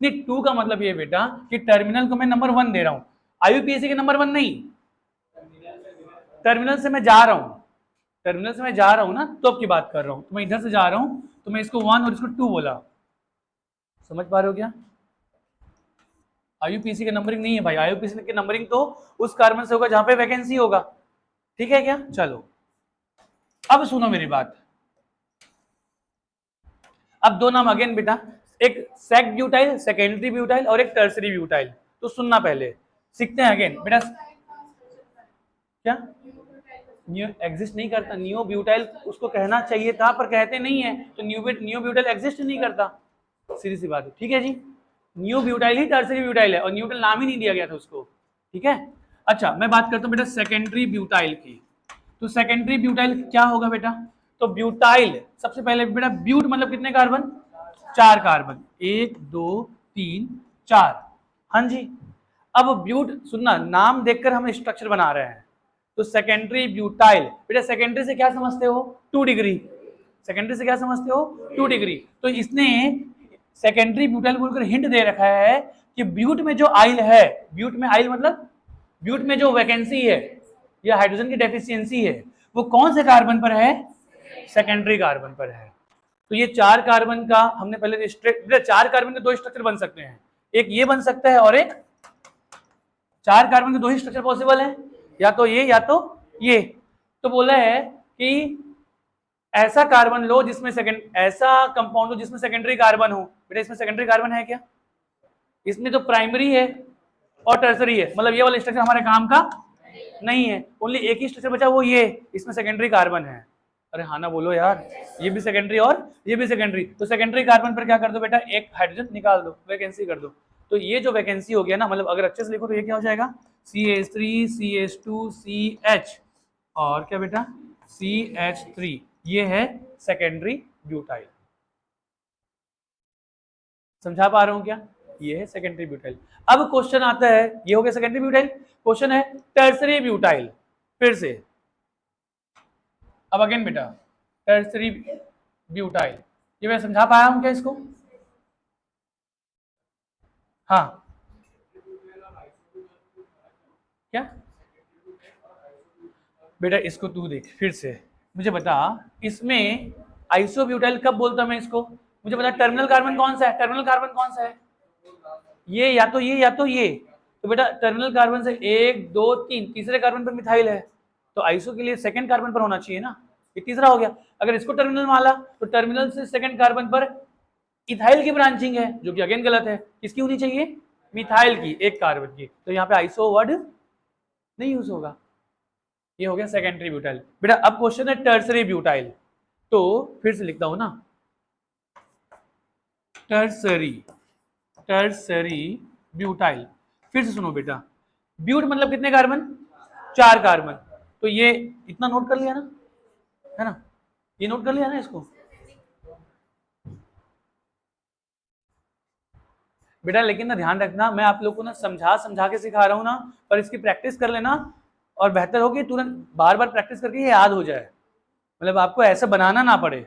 नहीं, 2 का मतलब ये बेटा कि टर्मिनल को मैं नंबर 1 दे रहा हूं, आईयूपीएसी के नंबर 1 नहीं, टर्मिनल से मैं जा रहा हूं, टर्मिनल से मैं जा रहा हूं ना, तो अब की बात कर रहा हूं, तो मैं इधर से जा रहा हूं तो मैं इसको 1 और इसको 2 बोला, समझ पा रहे हो क्या? आईयूपीसी का नंबरिंग नहीं है भाई, आईयूपीसी की नंबरिंग तो उस कार्बन से होगा जहां पे वैकेंसी होगा, ठीक है क्या? चलो अब सुनो मेरी बात, अब दो नाम अगेन बेटा, एक सेक ब्यूटाइल सेकेंडरी ब्यूटाइल और एक टर्सरी ब्यूटाइल, तो सुनना पहले, सीखते हैं अगेन बेटा। क्या न्यू एग्जिस्ट नहीं करता, नियो ब्यूटाइल उसको कहना चाहिए था पर कहते नहीं है, तो नियो ब्यूटाइल एग्जिस्ट नहीं करता, सीधी सी बात है, ठीक है जी। न्यू ब्यूटाइल ही टर्सरी ब्यूटाइल है और न्यूट्रल नाम ही नहीं दिया गया था उसको, ठीक है। अच्छा मैं बात करता हूँ बेटा सेकेंडरी ब्यूटाइल की, तो सेकेंडरी ब्यूटाइल क्या होगा बेटा, तो ब्यूटाइल सबसे पहले बेटा, ब्यूट मतलब कितने कार्बन, 4 कार्बन, 1 2 3 4, हाँ जी। अब ब्यूट सुनना, नाम देखकर हम स्ट्रक्चर बना रहे हैं, तो सेकेंडरी ब्यूटाइल बेटा, सेकेंडरी से क्या समझते हो, 2 डिग्री, सेकेंडरी से क्या समझते हो, 2 डिग्री, तो इसने सेकेंडरी ब्यूटाइल बोलकर हिंट दे रखा है कि ब्यूट में जो आइल है, ब्यूट में आइल मतलब ब्यूट में जो वैकेंसी है या हाइड्रोजन की डेफिशिएंसी है वो कौन से कार्बन पर है, सेकेंडरी कार्बन पर है। तो ये 4 कार्बन का हमने पहले 4 कार्बन के 2 स्ट्रक्चर बन सकते हैं, एक ये बन सकता है और एक, 4 कार्बन के 2 ही स्ट्रक्चर पॉसिबल है, या तो ये या तो ये। तो बोला है कि ऐसा कार्बन लो जिसमें ऐसा कंपाउंड हो जिसमें सेकेंडरी कार्बन हो, बेटा इसमें सेकेंडरी कार्बन है क्या, इसमें तो प्राइमरी है और टर्सरी है, मतलब ये वाला स्ट्रक्चर हमारे काम का नहीं है, ओनली एक ही स्ट्रक्चर बचा वो ये, इसमें सेकेंडरी कार्बन है। अरे हाँ ना बोलो यार, ये भी सेकेंडरी और ये भी सेकेंडरी, तो सेकेंडरी कार्बन पर क्या कर दो बेटा, एक हाइड्रोजन निकाल दो, वैकेंसी कर दो, तो ये जो वैकेंसी हो गया ना, मतलब अगर अच्छे से लिखो तो ये क्या हो जाएगा, CH3 CH2 CH और क्या बेटा CH3, ये है सेकेंडरी ब्यूटाइल, समझा पा रहा हूं क्या, ये है सेकेंडरी ब्यूटाइल। अब क्वेश्चन आता है, ये हो गया सेकेंडरी ब्यूटाइल, क्वेश्चन है टर्सरी ब्यूटाइल, फिर से अब अगेन बेटा टर्सरी ब्यूटाइल, ये मैं समझा पाया हूं क्या इसको, हाँ क्या बेटा, इसको तू देख फिर से, मुझे बता इसमें आइसोब्यूटाइल कब बोलता मैं इसको, मुझे बता टर्मिनल कार्बन कौन सा है, टर्मिनल कार्बन कौन सा है, ये या तो ये या तो ये, तो बेटा टर्मिनल कार्बन से 1 2 3, तीसरे कार्बन पर मिथाइल है, तो आइसो के लिए सेकंड कार्बन पर होना चाहिए ना, ये तीसरा हो गया। अगर इसको टर्मिनल माना तो टर्मिनल से सेकंड कार्बन पर इथाइल की ब्रांचिंग है, जो कि अगेन गलत है, किसकी होनी चाहिए, मिथाइल की, एक कार्बन की, तो यहाँ पे आइसो वर्ड नहीं यूज होगा, ये हो गया सेकेंडरी ब्यूटाइल। बेटा अब क्वेश्चन है टर्सरी ब्यूटाइल, तो फिर से लिखता हूं ना, टर्सरी टर्सरी ब्यूटाइल, फिर से सुनो बेटा, ब्यूट मतलब कितने कार्बन, 4 कार्बन, तो ये इतना नोट कर लिया ना, है ना, ये नोट कर लिया ना इसको बेटा, लेकिन ना ध्यान रखना, मैं आप लोग को ना समझा समझा के सिखा रहा हूँ ना, पर इसकी प्रैक्टिस कर लेना, और बेहतर हो कि तुरंत बार बार प्रैक्टिस करके ये याद हो जाए, मतलब आपको ऐसा बनाना ना पड़े,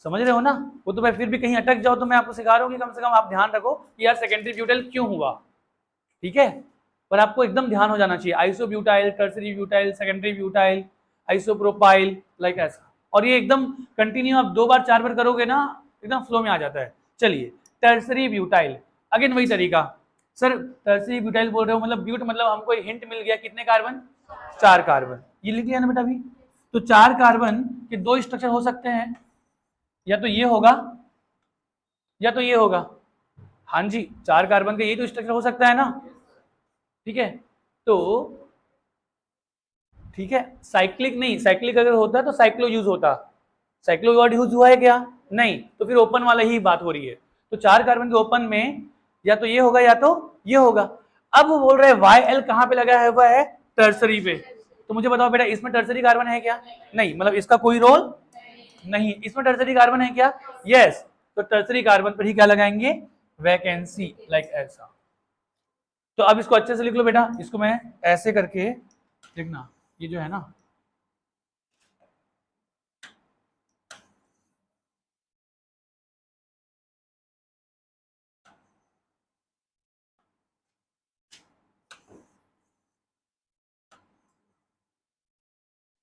समझ रहे हो ना, वो तो मैं फिर भी कहीं अटक जाओ तो मैं आपको सिखा रहा हूँ कि कम से कम आप ध्यान रखो कि यार सेकेंडरी ब्यूटाइल क्यों हुआ, ठीक है, पर आपको एकदम ध्यान हो जाना चाहिए, isobutyl tertiary butyl secondary butyl isopropyl, like ऐसा, और ये एकदम कंटिन्यू आप 2 बार 4 बार करोगे ना, एकदम फ्लो में आ जाता है। चलिए टर्सरी ब्यूटाइल, अगेन वही तरीका, सर टर्सरी ब्यूटाइल बोल रहे हो मतलब ब्यूट मतलब हमको हिंट मिल गया, कितने कार्बन, 4 कार्बन, ये लिख लिया ना बेटा अभी, तो 4 कार्बन के 2 स्ट्रक्चर हो सकते हैं, या तो ये होगा या तो ये होगा, हाँ जी 4 कार्बन का ये तो स्ट्रक्चर हो सकता है ना, ठीक है, तो ठीक है, साइक्लिक नहीं, साइक्लिक अगर होता तो साइक्लो यूज होता, साइक्लो वर्ड यूज हुआ है क्या, नहीं, तो फिर ओपन वाला ही बात हो रही है, तो 4 कार्बन के ओपन में या तो ये होगा या तो ये होगा। अब वो बोल रहे हैं वाई एल कहाँ पे लगा है, हुआ है टर्सरी पे, तो मुझे बताओ बेटा इसमें टर्सरी कार्बन है क्या, नहीं, मतलब इसका कोई रोल नहीं, इसमें टर्सरी कार्बन है क्या, यस, तो टर्सरी कार्बन पर ही क्या लगाएंगे, वैकेंसी, लाइक ऐसा, तो अब इसको अच्छे से लिख लो बेटा, इसको मैं ऐसे करके लिखना, ये जो है ना,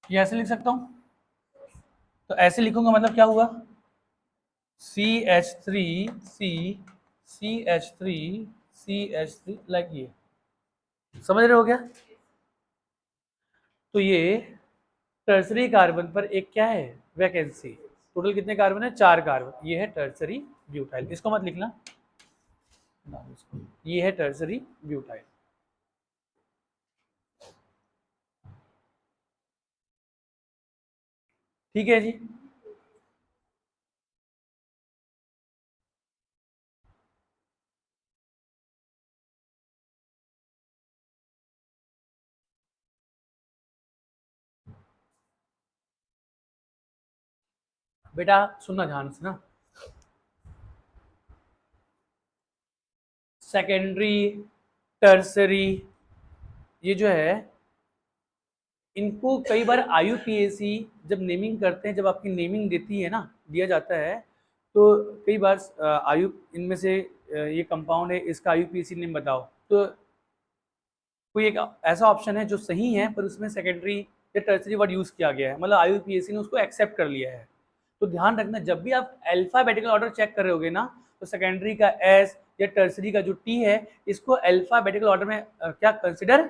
ये ऐसे लिख सकता हूं। तो ऐसे लिखूंगा मतलब क्या हुआ, CH3 C CH3 CH3 like ये, समझ रहे हो क्या? तो ये टर्सरी कार्बन पर एक क्या है, वैकेंसी। टोटल कितने कार्बन है, 4 कार्बन। ये है टर्सरी ब्यूटाइल, इसको मत लिखना, ये है टर्सरी ब्यूटाइल। ठीक है जी। बेटा सुनना ध्यान से ना, सेकेंडरी टर्सरी ये जो है, इनको कई बार IUPAC जब नेमिंग करते हैं, जब आपकी नेमिंग देती है ना, दिया जाता है, तो कई बार आयु इनमें से ये कंपाउंड है, इसका IUPAC नेम बताओ, तो कोई एक ऐसा ऑप्शन है जो सही है पर उसमें सेकेंडरी या टर्सरी वर्ड यूज किया गया है, मतलब IUPAC ने उसको एक्सेप्ट कर लिया है। तो ध्यान रखना, जब भी आप अल्फाबेटिकल ऑर्डर चेक कर रहे होगे ना, तो सेकेंडरी का S या टर्सरी का जो T है, इसको अल्फाबेटिकल ऑर्डर में क्या कंसिडर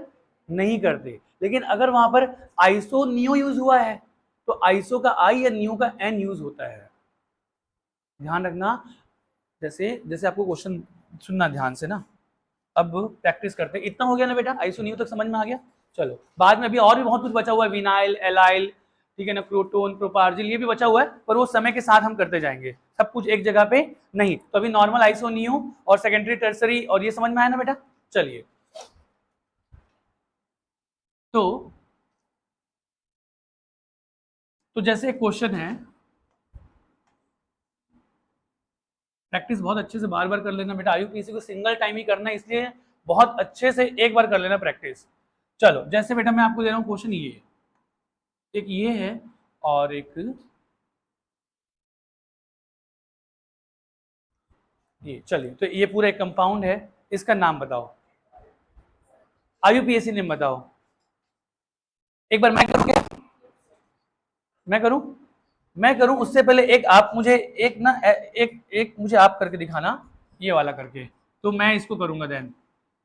नहीं करते। लेकिन अगर वहां पर आइसो नियो यूज हुआ है, तो आइसो का I या नियो का N यूज होता है। ध्यान रखना, जैसे जैसे आपको क्वेश्चन सुनना ध्यान से ना, अब प्रैक्टिस करते हैं। इतना हो गया ना बेटा, आइसो नियो तक समझ में आ गया। चलो बाद में अभी और भी बहुत कुछ बचा हुआ है, विनाइल, एलाइल, ठीक है ना, प्रोटोन, प्रोपार्जिल, ये भी बचा हुआ है, पर वो समय के साथ हम करते जाएंगे, सब कुछ एक जगह पे नहीं। तो अभी नॉर्मल आइसो नियो और सेकेंडरी टर्सरी और ये समझ में आया ना बेटा। चलिए, तो जैसे एक क्वेश्चन है, प्रैक्टिस बहुत अच्छे से बार बार कर लेना बेटा, IUPAC को सिंगल टाइम ही करना है, इसलिए बहुत अच्छे से एक बार कर लेना प्रैक्टिस। चलो जैसे बेटा मैं आपको दे रहा हूँ क्वेश्चन, ये एक ये है और एक ये। चलिए, तो ये पूरा एक कंपाउंड है, इसका नाम बताओ, IUPAC नेम बताओ। एक बार मैं करूँ क्या, मैं करूँ, मैं करूँ उससे पहले एक आप मुझे एक ना एक एक मुझे आप करके दिखाना, ये वाला करके, तो मैं इसको करूंगा। देन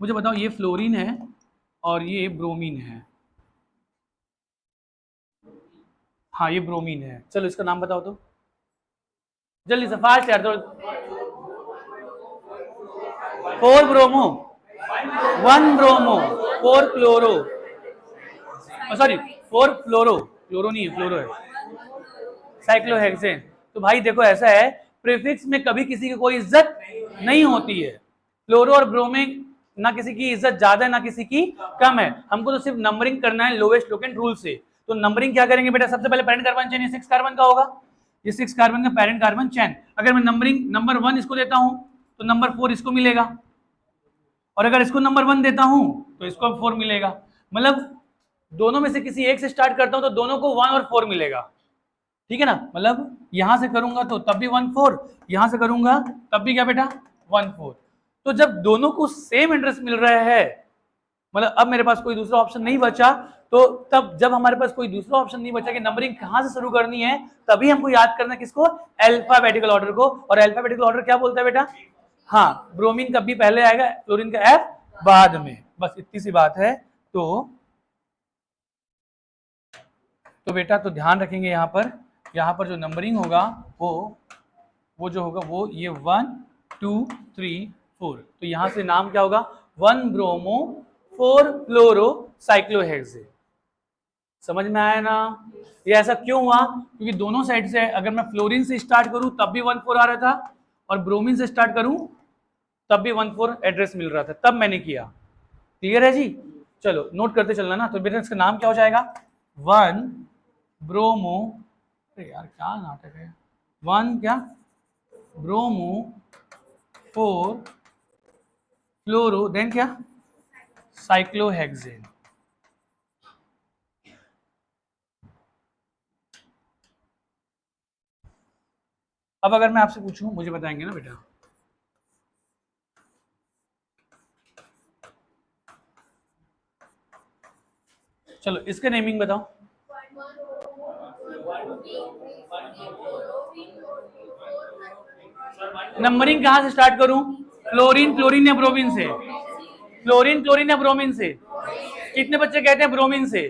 मुझे बताओ, ये फ्लोरीन है और ये ब्रोमीन है। हाँ ये ब्रोमीन है, चलो इसका नाम बताओ तो जल्दी से, फास्ट यार। तो 4 ब्रोमो, 1 ब्रोमो, 4 क्लोरो, सॉरी 4 फ्लोरो, क्लोरो नहीं है, फ्लोरो है, साइक्लोहेक्सेन। तो भाई देखो ऐसा है, प्रीफिक्स में कभी किसी की कोई इज्जत नहीं होती है। फ्लोरो और ब्रोमिन ना किसी की इज्जत ज्यादा है ना किसी की कम है, हमको तो सिर्फ नंबरिंग करना है लोवेस्ट लोकेंट रूल से। तो नंबरिंग क्या करेंगे बेटा, सबसे पहले पेरेंट कार्बन चेन 6 कार्बन का होगा, ये 6 कार्बन का पेरेंट कार्बन चेन। अगर मैं नंबरिंग नंबर 1 इसको देता हूं तो नंबर 4 इसको मिलेगा, और अगर इसको नंबर 1 देता हूं तो इसको 4 मिलेगा। मतलब दोनों में से किसी एक से स्टार्ट करता हूं तो दोनों को 1 और 4 मिलेगा, ठीक है ना। मतलब यहां से करूंगा तो तब भी 1 4, यहां से करूंगा तब भी क्या बेटा 1 4। तो जब दोनों को सेम इंटरेस्ट मिल रहा है, मतलब अब मेरे पास कोई दूसरा ऑप्शन नहीं बचा, तो तब जब हमारे पास कोई दूसरा ऑप्शन नहीं बचा कि नंबरिंग कहां से शुरू करनी है, तभी हमको याद करना किसको, अल्फाबेटिकल ऑर्डर को। और अल्फाबेटिकल ऑर्डर क्या बोलता है बेटा, हाँ ब्रोमीन कभी पहले आएगा, क्लोरीन का एफ बाद में, बस इतनी सी बात है। तो बेटा तो ध्यान रखेंगे यहाँ पर जो नंबरिंग होगा वो जो होगा वो ये 1 2 3 4। तो यहाँ से नाम क्या होगा, 1 ब्रोमो 4 क्लोरो साइक्लोहेक्सेन। समझ में आया ना। ये ऐसा क्यों हुआ, क्योंकि दोनों साइड से अगर मैं फ्लोरीन से स्टार्ट करूं तब भी 1 4 आ रहा था, और ब्रोमीन से स्टार्ट करूं तब भी 1 4 एड्रेस मिल रहा था, तब मैंने किया। क्लियर है जी। चलो नोट करते चलना ना। तो बेटा इसका नाम क्या हो जाएगा, 1 ब्रोमो, अरे यार क्या नाटक है, 1 क्या ब्रोमो 4 फ्लोरो, देन क्या साइक्लोहेक्सेन। अब अगर मैं आपसे पूछूं, मुझे बताएंगे ना बेटा? चलो इसके नेमिंग बताओ। नंबरिंग कहां से स्टार्ट करूं? फ्लोरीन क्लोरीन या ब्रोमीन से? फ्लोरीन क्लोरीन या ब्रोमीन से? कितने बच्चे कहते हैं ब्रोमीन से?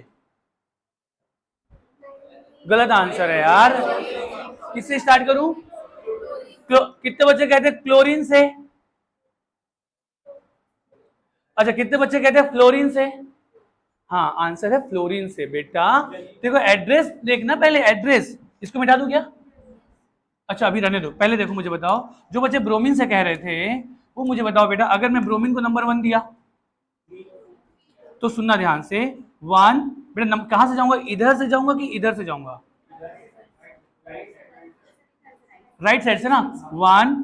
गलत आंसर है यार। किससे स्टार्ट करूं? कितने बच्चे कहते हैं क्लोरीन से? अच्छा, कितने बच्चे कहते हैं फ्लोरीन से? हाँ, आंसर है फ्लोरीन से बेटा। देखो एड्रेस देखना पहले, एड्रेस। इसको मिटा दूं क्या? अच्छा अभी रहने दो, पहले देखो मुझे बताओ, जो बच्चे ब्रोमीन से कह रहे थे वो मुझे बताओ बेटा, अगर मैं ब्रोमीन को नंबर 1 दिया तो सुनना ध्यान से, 1 बेटा कहां से जाऊंगा? इधर से जाऊंगा कि इधर से जाऊंगा? राइट साइड से ना। 1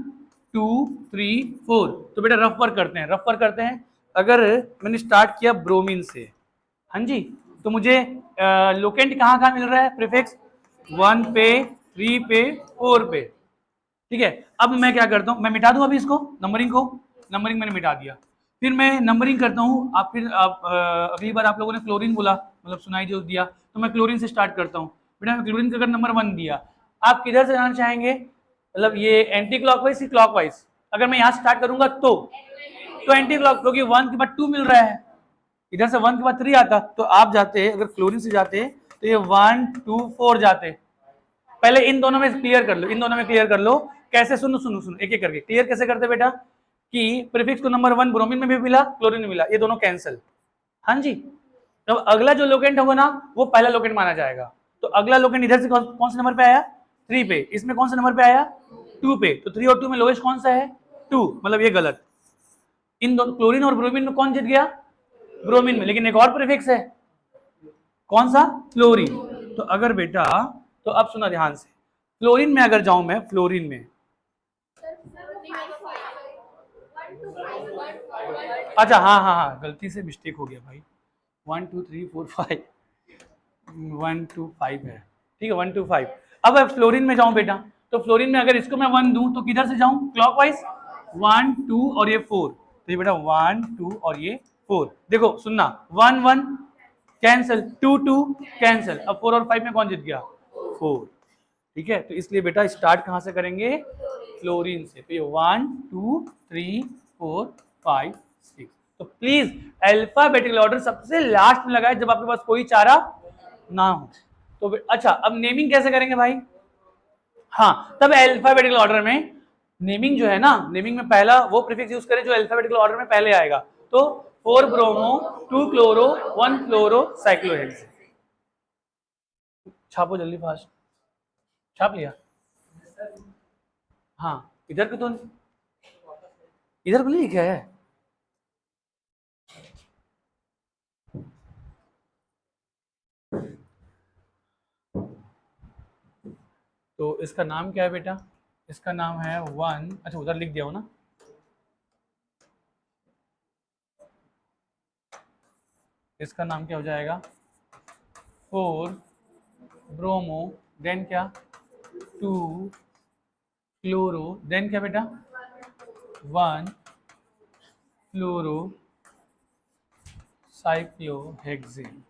2 3 4। तो बेटा रफ वर्क करते हैं, रफ वर्क करते हैं। अगर मैंने स्टार्ट किया ब्रोमीन से, हाँ जी, तो मुझे लोकेंट कहाँ कहाँ मिल रहा है? प्रीफिक्स 1 पे, 3 पे, 4 पे। ठीक है, अब मैं क्या करता हूँ, मैं मिटा दूं अभी इसको, नंबरिंग को। नंबरिंग मैंने मिटा दिया, फिर मैं नंबरिंग करता हूँ। आप फिर आप अगली बार आप लोगों ने क्लोरीन बोला, मतलब सुनाई जो दिया, तो मैं क्लोरीन से स्टार्ट करता हूँ। बेटा मैं क्लोरीन का अगर नंबर 1 दिया, आप किधर से जाना चाहेंगे? मतलब ये एंटी क्लॉकवाइज ही क्लॉकवाइज? अगर मैं यहाँ स्टार्ट करूंगा तो एंटी क्लॉक, क्योंकि 1 के बाद 2 मिल रहा है, इधर से 1 के बाद 3 आता, तो आप जाते अगर क्लोरीन से जाते तो ये 1 2 4 जाते। पहले इन दोनों में क्लियर कर लो, इन दोनों में क्लियर कर लो। कैसे? सुनो सुनो सुनो, एक एक करके क्लियर कैसे करते बेटा, कि प्रीफिक्स को नंबर 1 ब्रोमीन में भी मिला, क्लोरीन में मिला, ये दोनों कैंसिल। हाँ जी, तो अगला जो लोकेंट होगा ना वो पहला लोकेंट माना जाएगा। तो अगला लोकेंट इधर से कौन से नंबर पे आया? 3 पे। इसमें कौन से नंबर पे आया? 2 पे। तो 3 और 2 में लोएस्ट कौन सा है? 2, मतलब ये गलत। इन दोनों क्लोरीन और ब्रोमीन में कौन जीत गया? ब्रोमीन में। लेकिन एक और प्रीफिक्स है, कौन सा? फ्लोरीन। तो अगर बेटा, तो अब सुना ध्यान से, फ्लोरीन में अगर जाऊं मैं, फ्लोरीन में, अच्छा हाँ हाँ हाँ, गलती से मिस्टेक हो गया भाई, 1 2 3 4 5, 1 2 5 है, ठीक है 1 2 5। अब फ्लोरीन में जाऊं बेटा, तो फ्लोरीन में अगर इसको मैं 1 दूं तो किधर से जाऊं? क्लॉकवाइज, 1 2 और ये 4, तो ये बेटा 1 2 और ये 4। देखो सुनना, 1 1 कैंसिल, 2 2 कैंसिल, अब 4 और 5 में कौन जीत गया? 4। ठीक है, तो इसलिए बेटा स्टार्ट कहां से करेंगे? फ्लोरीन से। तो ये 1 2 3 4 5 6। तो प्लीज अल्फाबेटिकल ऑर्डर सबसे लास्ट में लगाए जब आपके पास कोई चारा ना हो। तो अच्छा, अब नेमिंग कैसे करेंगे भाई? हाँ, तब अल्फाबेटिकल ऑर्डर में नेमिंग जो है ना, नेमिंग में पहला वो प्रीफिक्स यूज करें जो अल्फाबेटिकल ऑर्डर में पहले आएगा। तो 4 ब्रोमो, 2 क्लोरो, 1 फ्लोरो साइक्लोहेक्सेन। छापो जल्दी, फास्ट छाप लिया? हाँ, इधर को तो, इधर को लिखा है। तो इसका नाम क्या है बेटा? इसका नाम है 1, अच्छा उधर लिख दिया हो ना। इसका नाम क्या हो जाएगा? 4 ब्रोमो, देन क्या? 2 क्लोरो, देन क्या बेटा? 1 फ्लोरो साइक्लोहेक्सेन।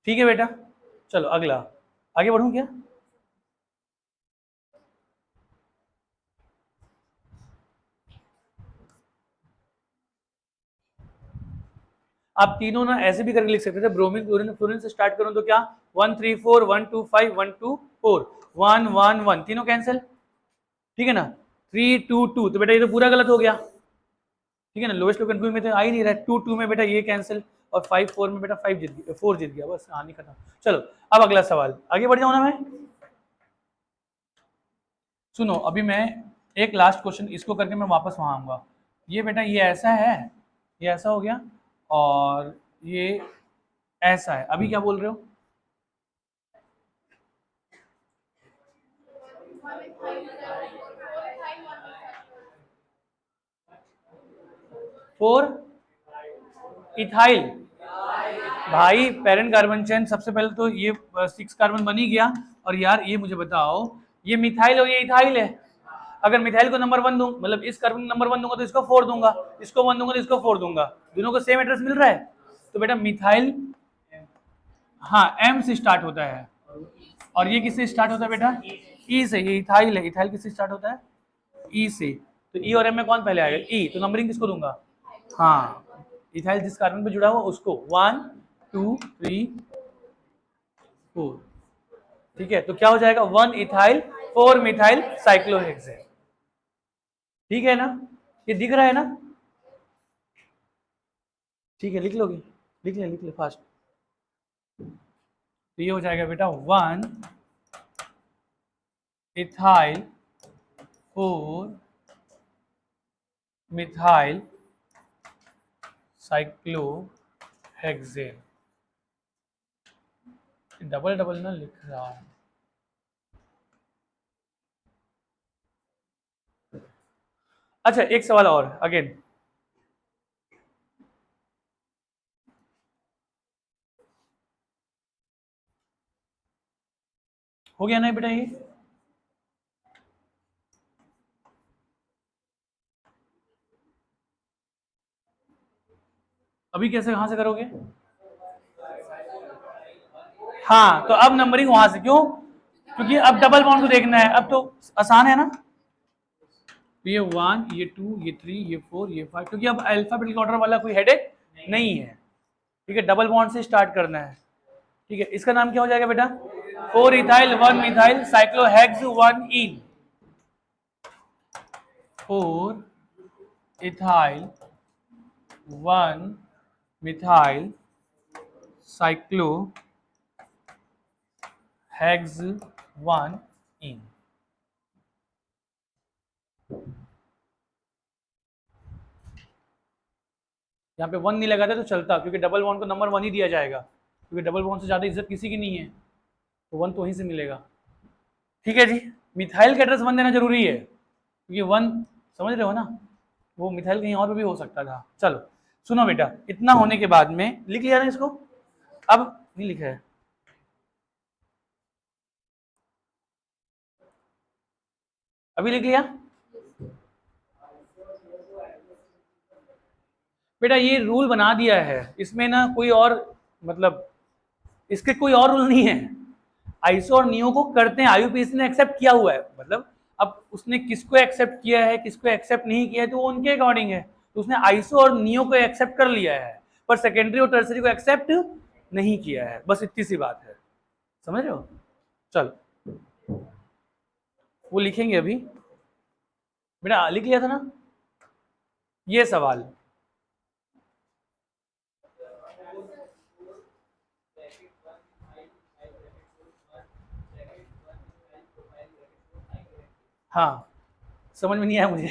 ठीक है बेटा, चलो अगला, आगे बढ़ूं क्या? आप तीनों ना ऐसे भी करके लिख सकते थे, ब्रोमीन क्लोरीन फ्लोरीन से स्टार्ट करूं तो क्या? 1 3 4 1 2 5 1 2 4, 1 1 1, तीनों कैंसिल। ठीक है ना, 3 2 2, तो बेटा ये तो पूरा गलत हो गया। ठीक है ना, लोएस्ट लोकेंट में तो आ ही नहीं रहा है। 2 2 में बेटा ये कैंसिल, और 5 4 में बेटा 5 जीत गया, 4 जीत गया, बस कहानी खत्म। चलो अब अगला सवाल, आगे बढ़ जाऊं ना मैं? सुनो अभी मैं एक लास्ट क्वेश्चन इसको करके मैं वापस वहां आऊंगा। ये बेटा ये ऐसा है, ये ऐसा हो गया, और ये ऐसा है। अभी क्या बोल रहे हो? Four ethyl. भाई पेरेंट कार्बन चेन सबसे पहले तो ये 6 कार्बन बन ही गया। और यार ये मुझे बताओ, ये मिथाइल और ये इथाइल है। अगर मिथाइल को नंबर 1 दूं, मतलब इस कार्बन को नंबर 1 दूंगा तो इसको 4 दूंगा, इसको 1 दूंगा तो इसको 4 दूंगा, दोनों को सेम एड्रेस मिल रहा है। तो बेटा मिथाइल, हाँ एम से स्टार्ट होता है। और ये किससे स्टार्ट होता है बेटा? ई से। ये इथाइल है, इथाइल किससे स्टार्ट होता है? ई से। तो ई और एम में कौन पहले आएगा? ई। तो नंबरिंग किसको दूंगा? हाँ, इथाइल जिस कार्बन पे जुड़ा हुआ उसको 1 2 3 4। ठीक है, तो क्या हो जाएगा? 1 इथाइल 4 मिथाइल साइक्लोहेक्सेन। ठीक है ना? ये दिख रहा है ना? ठीक है, लिख लोगे? लिख ले फास्ट। तो ये हो जाएगा बेटा 1 ethyl 4 methyl cyclohexane. Double double ना लिख रहा है। अच्छा एक सवाल और अगेन, हो गया ना बेटा? ये अभी कैसे, कहां से करोगे? हाँ, तो अब नंबरिंग वहां से, क्यों? क्योंकि अब डबल बॉन्ड को देखना है, अब तो आसान है ना। ये 1 ये 2 ये 3 ये 4 ये 5, क्योंकि अब अल्फाबेटिक ऑर्डर वाला कोई हेडेक नहीं है। ठीक है, डबल बॉन्ड से स्टार्ट करना है। ठीक है, इसका नाम क्या हो जाएगा बेटा? 4 इथाइल 1 मिथाइल साइक्लोहेक्स 1 इन। 4 इथाइल 1 मिथाइल साइक्लोहेक्स 1 इन। यहाँ पे 1 नहीं लगाते तो चलता, क्योंकि डबल बॉन्ड को नंबर 1 ही दिया जाएगा, क्योंकि डबल बॉन्ड से ज़्यादा इज्जत किसी की नहीं है, तो 1 तो वहीं से मिलेगा। ठीक है जी, मिथाइल का एड्रेस 1 देना जरूरी है, क्योंकि 1 समझ रहे हो ना, वो मिथाइल कहीं और भी हो सकता था। चलो सुनो बेटा, इतना होने के बाद में लिख लिया ना इसको? अब नहीं लिखा है? अभी लिख लिया? बेटा ये रूल बना दिया है, इसमें ना कोई और, मतलब इसके कोई और रूल नहीं है। आईसो और नियो को करते हैं, आईयूपीएसी ने एक्सेप्ट किया हुआ है, मतलब अब उसने किसको एक्सेप्ट किया है किसको एक्सेप्ट नहीं किया है तो वो उनके अकॉर्डिंग है। तो उसने आईसो और नियो को एक्सेप्ट कर लिया है, पर सेकेंडरी और टर्सरी को एक्सेप्ट नहीं किया है, बस इतनी सी बात है। समझ रहे हो? चलो वो लिखेंगे अभी। बेटा लिख लिया था ना ये सवाल? हाँ, समझ में नहीं आया मुझे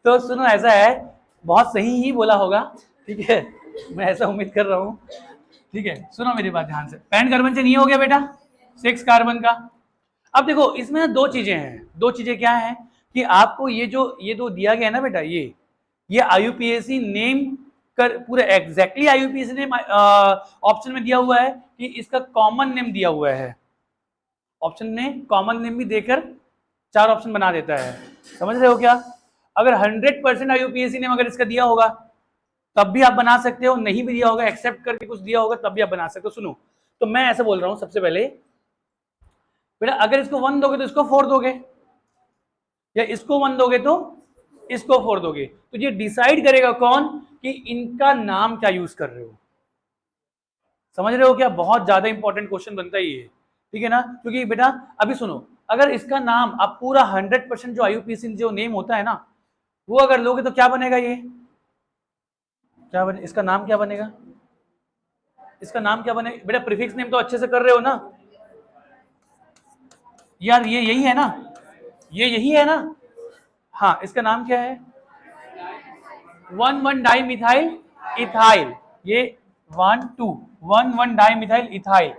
तो सुनो, ऐसा है, बहुत सही ही बोला होगा, ठीक है, मैं ऐसा उम्मीद कर रहा हूँ। ठीक है, सुनो मेरी बात ध्यान से। पैरेंट कार्बन से नहीं हो गया बेटा 6 कार्बन का। अब देखो इसमें ना दो चीजें हैं। दो चीजें क्या हैं कि आपको ये जो दिया गया है ना बेटा, ये आईयूपीएसी नेम कर पूरा एग्जैक्टली आईयूपीएसी नेम ऑप्शन में दिया हुआ है कि इसका कॉमन नेम दिया हुआ है। ऑप्शन में कॉमन नेम भी देकर 4 ऑप्शन बना देता है। समझ रहे हो क्या? अगर 100% आईयूपीएसी नेम अगर इसका दिया होगा तब भी आप बना सकते हो, नहीं भी दिया होगा एक्सेप्ट करके कुछ दिया होगा तब भी आप बना सकते हो। सुनो, तो मैं ऐसा बोल रहा हूं सबसे पहले बेटा, अगर इसको 1 दोगे तो इसको 4 दोगे, या इसको 1 दोगे तो इसको 4 दोगे, तो ये डिसाइड करेगा कौन कि इनका नाम क्या यूज कर रहे हो। समझ रहे हो क्या? बहुत ज्यादा इंपॉर्टेंट क्वेश्चन बनता है ये। ठीक है ना? क्योंकि बेटा अभी सुनो, अगर इसका नाम आप पूरा 100% जो आईयूपीएसी जो नेम होता है ना वो अगर लोगे तो क्या बनेगा? ये क्या बने, इसका नाम क्या बनेगा? इसका नाम क्या बनेगा बेटा? प्रीफिक्स नेम तो अच्छे से कर रहे हो ना यार? ये यही है ना? ये यही है ना? हाँ, इसका नाम क्या है? 1,1 डाई मिथाइल इथाइल। ये 1,1 डाई मिथाइल इथाइल।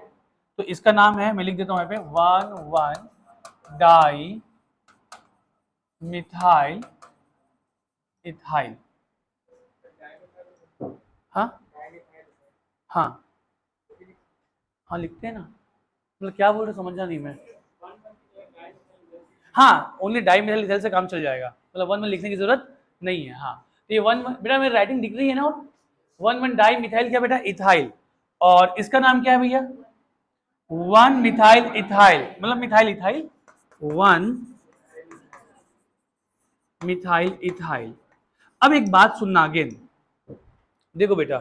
तो इसका नाम है, मैं लिख देता हूं यहाँ पे, 1,1 डाई मिथाइल इथाइल। हाँ हाँ हाँ, लिखते हैं ना। मतलब क्या बोल रहे, समझा नहीं मैं। हाँ, ओनली डाई मिथाइल इथाइल से काम चल जाएगा, मतलब 1,1 लिखने की जरूरत नहीं है। हाँ, तो ये 1,1 बेटा मेरी राइटिंग दिख रही है ना। 1,1 डाई मिथाइल क्या बेटा? इथाइल। और इसका नाम क्या है भैया? 1 मिथाइल इथाइल, मतलब मिथाइल इथाइल। 1 methyl ethyl. अब एक बात सुनना अगेन, देखो बेटा,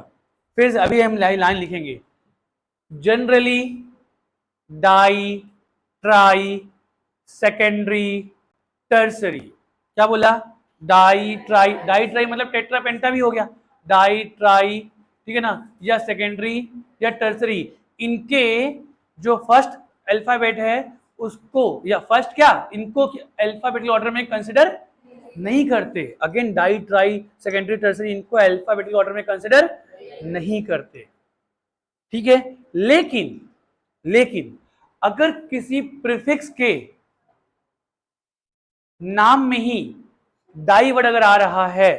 फिर से अभी हम लाइन लिखेंगे। Generally di, tri, secondary, tertiary. क्या बोला? डाई ट्राई, डाई ट्राई मतलब टेट्रा पेंटा भी हो गया, डाई ट्राई, ठीक है ना, या सेकेंडरी या टर्सरी। इनके जो फर्स्ट अल्फाबेट है उसको, या फर्स्ट क्या, इनको अल्फाबेटिकल ऑर्डर में कंसिडर नहीं करते। Again die tri secondary tertiary, इनको अल्फाबेटिकल ऑर्डर में कंसिडर नहीं करते, ठीक है। लेकिन लेकिन अगर किसी प्रीफिक्स के नाम में ही डाई वर्ड अगर आ रहा है,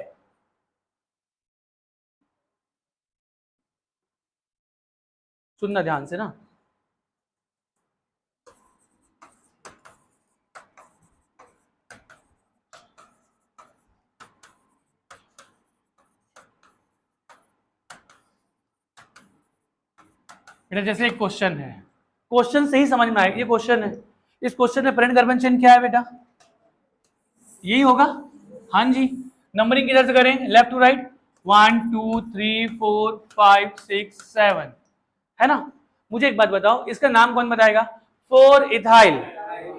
सुनना ध्यान से ना, बेटा जैसे एक क्वेश्चन है, क्वेश्चन से ही समझ में आएगा। ये क्वेश्चन है, इस क्वेश्चन में प्रेरण कार्बन चेन क्या है बेटा? यही होगा। हाँ जी, नंबरिंग किधर से करें? Left to right. 1 2 3 4 5 6 7, है ना। मुझे एक बात बताओ, इसका नाम कौन बताएगा? 4 इथाइल,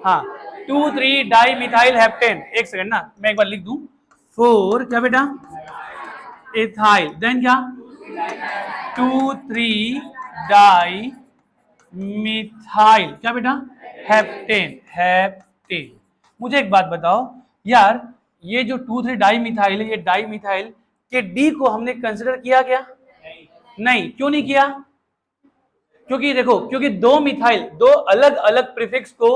हाँ, 2 3 डाई मिथाइल हेप्टेन। एक सेकंड ना, मैं एक बार लिख दूं। 4 क्या बेटा? इथाइल। देन क्या? 2 3 डाई मिथाइल क्या बेटा? Heptane, heptane. मुझे एक बात बताओ यार, ये जो 2 3 डाई मिथाइल है, ये डाई मिथाइल के डी को हमने कंसिडर किया क्या? नहीं। क्यों नहीं किया? क्योंकि देखो, क्योंकि दो मिथाइल, दो अलग अलग प्रीफिक्स को,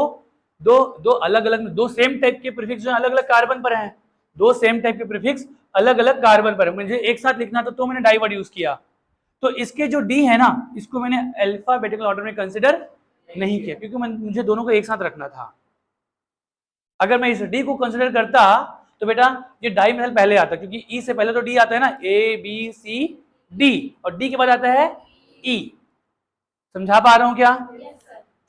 दो दो अलग अलग, दो सेम टाइप के प्रीफिक्स जो अलग अलग कार्बन पर हैं, दो सेम टाइप के प्रीफिक्स अलग अलग कार्बन पर है, मुझे एक साथ लिखना था तो मैंने डाई वर्ड यूज किया। तो इसके जो डी है ना, इसको मैंने अल्फाबेटिकल ऑर्डर में कंसिडर नहीं किया, क्योंकि मुझे दोनों को एक साथ रखना था। अगर मैं इस डी को कंसिडर करता तो बेटा ये डाई मिथाइल पहले आता, क्योंकि ई से पहले तो डी आता है ना, ए बी सी डी, और डी के बाद आता है ई। समझा पा रहा हूं क्या?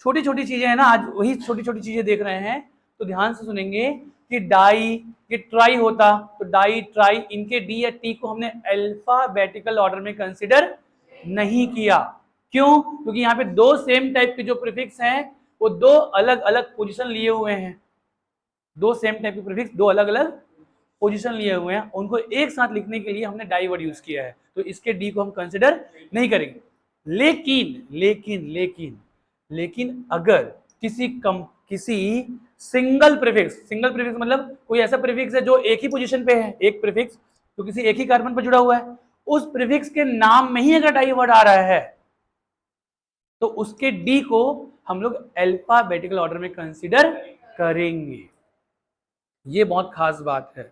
छोटी छोटी चीजें है ना, आज वही छोटी छोटी चीजें देख रहे हैं, तो ध्यान से सुनेंगे कि डाई, ये ट्राई होता तो डाई ट्राई, इनके डी या टी को हमने अल्फाबेटिकल ऑर्डर में कंसिडर नहीं किया। क्यों? क्योंकि यहाँ पे दो सेम टाइप के जो प्रीफिक्स हैं वो दो अलग अलग पोजीशन लिए हुए हैं, दो सेम टाइप के प्रीफिक्स दो अलग अलग पोजीशन लिए हुए हैं, उनको एक साथ लिखने के लिए हमने डाई वर्ड यूज किया है, तो इसके डी को हम कंसिडर नहीं करेंगे। लेकिन लेकिन लेकिन लेकिन अगर किसी सिंगल प्रीफिक्स, सिंगल प्रीफिक्स मतलब कोई ऐसा प्रीफिक्स है जो एक ही पोजीशन पे है, एक प्रीफिक्स तो किसी एक ही कार्बन पर जुड़ा हुआ है, उस प्रीफिक्स के नाम में ही अगर डाई वर्ड आ रहा है तो उसके डी को हम लोग अल्फाबेटिकल ऑर्डर में कंसिडर करेंगे। ये बहुत खास बात है।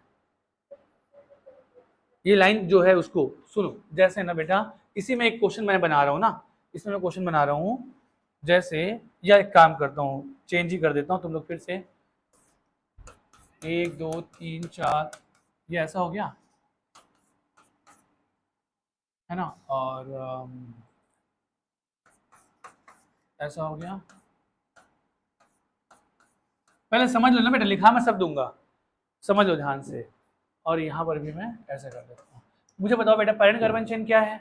ये लाइन जो है उसको सुनो, जैसे ना बेटा, इसी में एक क्वेश्चन मैं बना रहा हूं ना, इसमें मैं क्वेश्चन बना रहा हूं, जैसे, या एक काम करता हूं, चेंज ही कर देता हूं, तुम लोग फिर से 1 2 3 4, ये ऐसा हो गया है ना, और ऐसा हो गया। पहले समझ लो ना बेटा, लिखा मैं सब दूंगा, समझ लो ध्यान से। और यहां पर भी मैं ऐसा कर देता हूं। मुझे बताओ बेटा, पैरेंट कार्बन चेन क्या है?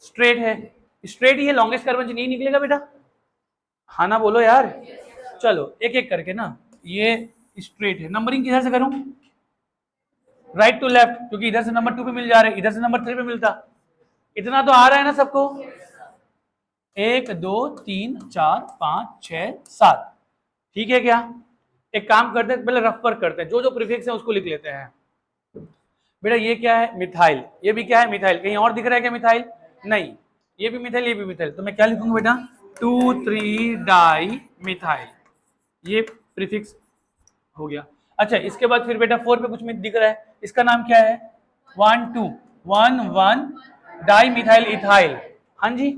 स्ट्रेट है। स्ट्रेट ही है, लॉन्गेस्ट कार्बन चेन नहीं निकलेगा बेटा? हाँ ना बोलो यार। चलो एक एक करके ना, ये स्ट्रेट है। नंबरिंग किधर से करूं? राइट टू लेफ्ट, क्योंकि इधर से नंबर 2 पे मिल जा रहे, इधर से नंबर 3 पे मिलता। इतना तो आ रहा है ना सबको? 1 2 3 4 5 6 7, ठीक है क्या? एक काम करते हैं, पहले रफ वर्क करते हैं, जो जो प्रीफिक्स है उसको लिख लेते हैं। बेटा ये क्या है? मिथाइल। ये भी क्या है? मिथाइल। कहीं और दिख रहा है क्या मिथाइल? नहीं। ये भी मिथाइल, ये भी मिथाइल। तो मैं क्या लिखूंगा बेटा? 2,3 डाई मिथाइल। ये प्रीफिक्स हो गया। अच्छा, इसके बाद फिर बेटा 4 पे कुछ दिख रहा है, इसका नाम क्या है? 1,2 डाई मिथाइल इथाइल। हाँ जी,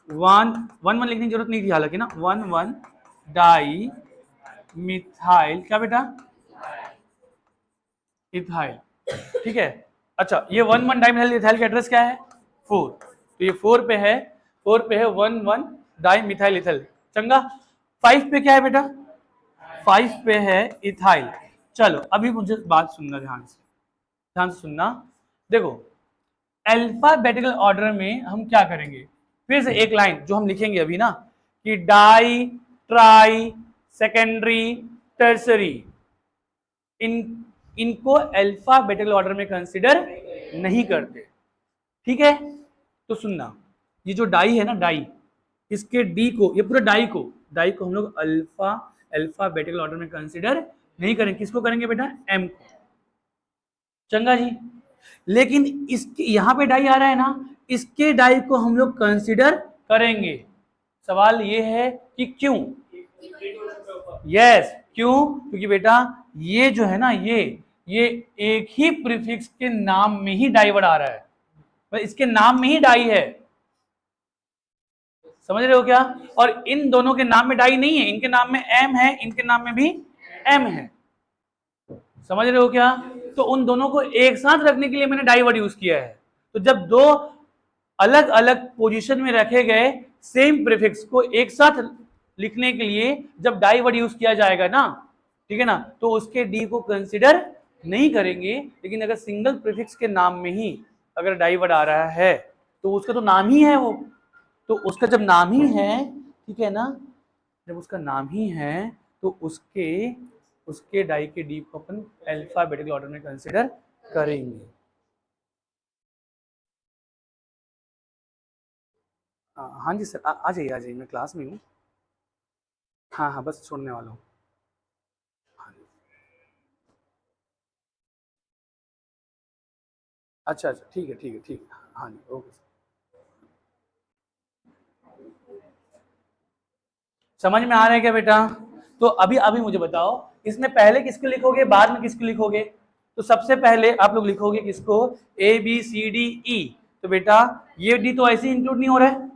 1,1 लिखने की जरूरत नहीं थी हालांकि ना। 1,1 डाई मिथाइल क्या बेटा? इथाइल। ठीक है। अच्छा, ये 1,1 डाई मिथाइल इथाइल का एड्रेस क्या है? 4। तो ये 4 पे है, 4 पे है 1,1 डाई मिथाइल इथाइल। चंगा। 5 पे क्या है बेटा? 5 पे है इथाइल। चलो अभी मुझे बात सुनना ध्यान से, ध्यान से सुनना। देखो, अल्फाबेटिकल ऑर्डर में हम क्या करेंगे? फिर से एक लाइन जो हम लिखेंगे अभी ना, कि डाई, ट्राई, सेकेंडरी, टर्सरी, इनको अल्फाबेटिकल ऑर्डर में कंसीडर नहीं करते। ठीक है? तो सुनना, ये जो डाई है ना, डाई, इसके डी को, ये पूरा डाई को हम लोग अल्फाबेटिकल ऑर्डर में कंसीडर नहीं करेंगे। किसको करेंगे बेटा? एम को। चंगा जी। लेकिन इसके यहां पे डाई आ रहा है ना, इसके डाई को हम लोग कंसीडर करेंगे। सवाल ये है कि क्यों? यस, क्यों? क्योंकि बेटा ये जो है ना, ये एक ही प्रीफिक्स के नाम में ही डाई वर्ड आ रहा है, तो इसके नाम में ही डाई है। समझ रहे हो क्या? और इन दोनों के नाम में डाई नहीं है, इनके नाम में एम है, इनके नाम में भी एम है। समझ रहे हो क्या? तो उन दोनों को एक साथ रखने के लिए मैंने डाई वर्ड यूज किया है। तो जब दो अलग अलग पोजीशन में रखे गए सेम प्रीफिक्स को एक साथ लिखने के लिए जब डाई वर्ड यूज किया जाएगा ना, ठीक है ना, तो उसके डी को कंसिडर नहीं करेंगे। लेकिन अगर सिंगल प्रीफिक्स के नाम में ही अगर डाई वर्ड आ रहा है तो उसका तो नाम ही है वो, तो उसका जब नाम ही है, ठीक है ना, जब उसका नाम ही है तो उसके डाई के डी को अपन अल्फाबेटिकल ऑर्डर में कंसिडर करेंगे। हाँ जी सर, आ जाइए, आ जाइए, मैं क्लास में हूँ। हाँ हाँ, बस छोड़ने वाला हूँ। हाँ जी। अच्छा अच्छा, ठीक है ठीक है ठीक है, हाँ जी, ओके। समझ में आ रहा है क्या बेटा? तो अभी अभी मुझे बताओ, इसमें पहले किसको लिखोगे, बाद में किसको लिखोगे? तो सबसे पहले आप लोग लिखोगे किसको? A B C D E. तो बेटा ये डी तो ऐसे इंक्लूड नहीं हो रहा है,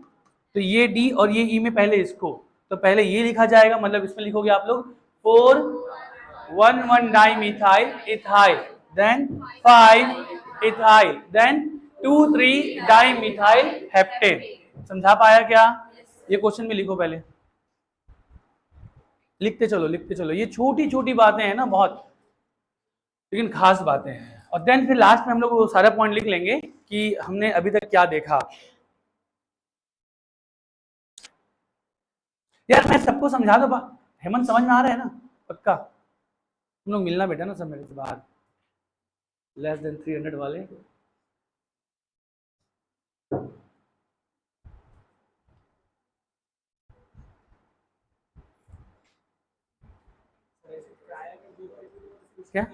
तो ये डी और ये ई में पहले इसको, तो पहले ये लिखा जाएगा, मतलब इसमें लिखोगे आप लोग 4,1,1 dimethyl ethyl, then 5 ethyl, then 2,3 dimethyl heptane. समझा पाया क्या? ये क्वेश्चन में लिखो पहले, लिखते चलो लिखते चलो। ये छोटी छोटी बातें हैं ना बहुत, लेकिन खास बातें हैं। और देन फिर लास्ट में हम लोग वो सारा पॉइंट लिख लेंगे कि हमने अभी तक क्या देखा। यार मैं सबको समझा दो, हेमंत समझ में आ रहा है ना? पक्का? तुम लोग मिलना बेटा ना सब मेरे से बाहर, <300 वाले। क्या?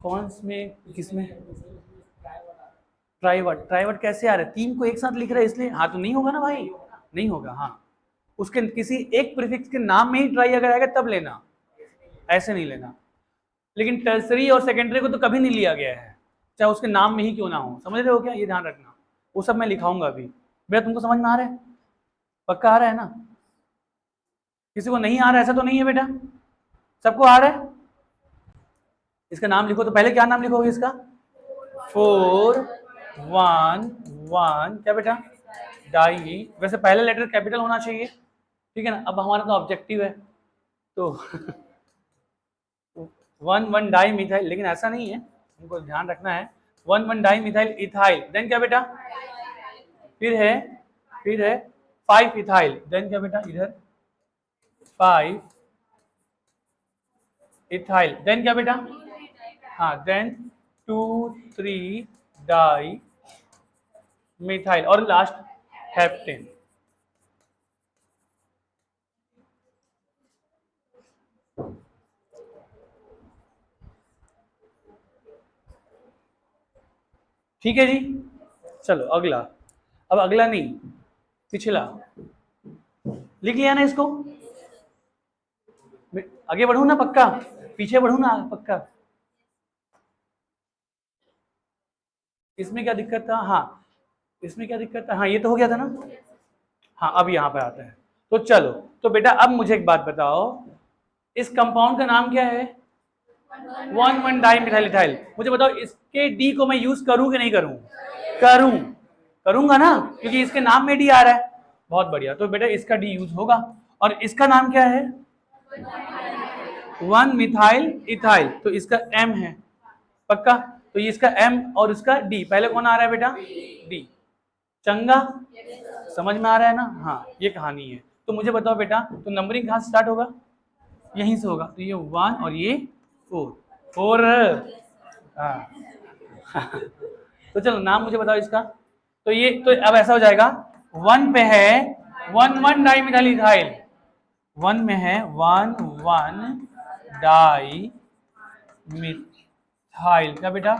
कौन में, किसमें? ट्राइवर्ट कैसे आ रहा है? 3 को एक साथ लिख रहा है इसलिए, हाँ तो नहीं होगा ना भाई, नहीं होगा। हाँ, उसके किसी एक प्रीफिक्स के नाम में ही ट्राई अगर आएगा तब लेना, ऐसे नहीं लेना। लेकिन टर्सरी और सेकेंडरी को तो कभी नहीं लिया गया है, चाहे उसके नाम में ही क्यों ना हो। समझ रहे हो क्या? ये ध्यान रखना, वो सब मैं लिखाऊंगा अभी। भैया तुमको समझ में आ रहा है? पक्का आ रहा है ना? किसी को नहीं आ रहा है ऐसा तो नहीं है बेटा? सबको आ रहा है? इसका नाम लिखो, तो पहले क्या नाम लिखोगे इसका? 4,1,1 क्या बेटा? डाई। वैसे पहले लेटर कैपिटल होना चाहिए, ठीक है ना? अब हमारा तो ऑब्जेक्टिव है, तो 1,1 डाई मिथाइल, लेकिन ऐसा नहीं है, हमको ध्यान रखना है। 1,1 डाई मिथाइल इथाइल, देन क्या बेटा? फिर है 5 इथाइल, देन क्या बेटा? इधर 5 इथाइल, देन क्या बेटा? हाँ, देन 2,3 डाई मिथाइल, और लास्ट हेप्टेन। ठीक है जी, चलो अगला। अब अगला नहीं, पिछला लिख लिया ना इसको। आगे बढ़ू ना पक्का, पीछे बढ़ू ना पक्का। इसमें क्या दिक्कत था? हाँ, इसमें क्या दिक्कत था? हाँ, ये तो हो गया था ना। हाँ, अब यहाँ पे आता है। तो चलो, तो बेटा अब मुझे एक बात बताओ, इस कंपाउंड का नाम क्या है? 1,1 डाइमिथाइल इथाइल। मुझे बताओ इसके डी को मैं यूज करूं कि नहीं करूं? करूं, करूंगा ना, क्योंकि इसके नाम में डी आ रहा है। बहुत बढ़िया, तो बेटा इसका डी यूज होगा। और इसका नाम क्या है? 1 मिथाइल इथाइल, तो इसका एम है पक्का। तो ये इसका एम और इसका डी, पहले कौन आ रहा है बेटा? डी। चंगा, समझ में आ रहा है ना? हाँ, ये कहानी है। तो मुझे बताओ बेटा, तो नंबरिंग कहाँ से स्टार्ट होगा? यहीं से होगा। तो ये 1 और ये 4, 4। हाँ तो चलो नाम मुझे बताओ इसका। तो ये तो अब ऐसा हो जाएगा, 1 पे है 1,1 डाइमिथाइल इथाइल, 1 में है 1,1 डाई मिथाइल क्या बेटा?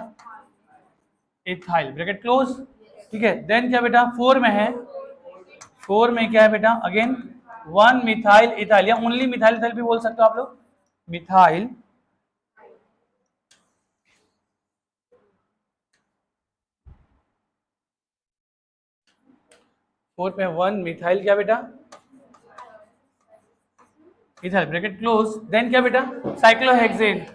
Ethyl, bracket close. ठीक है, देन क्या बेटा 4 में है, 4 में क्या है बेटा? अगेन 1 मिथाइल इथाइल, या ओनली मिथाइल इथाइल भी बोल सकते हो आप लोग, मिथाइल 4 पे 1 मिथाइल क्या बेटा? Ethyl, bracket close. देन क्या बेटा? साइक्लोहेक्सेन।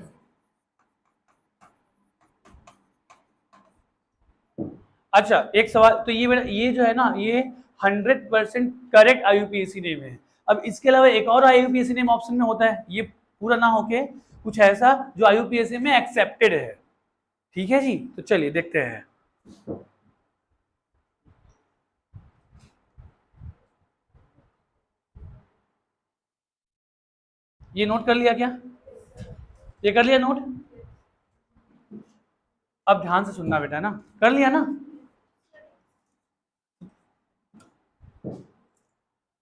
अच्छा एक सवाल, तो ये बेटा ये जो है ना, ये 100% करेक्ट आईयूपीएसी नेम है। अब इसके अलावा एक और आईयूपीएसी नेम ऑप्शन में होता है, ये पूरा ना होके कुछ ऐसा जो आईयूपीएसी में एक्सेप्टेड है। ठीक है जी, तो चलिए देखते हैं। ये नोट कर लिया क्या? ये कर लिया नोट? अब ध्यान से सुनना बेटा ना, कर लिया ना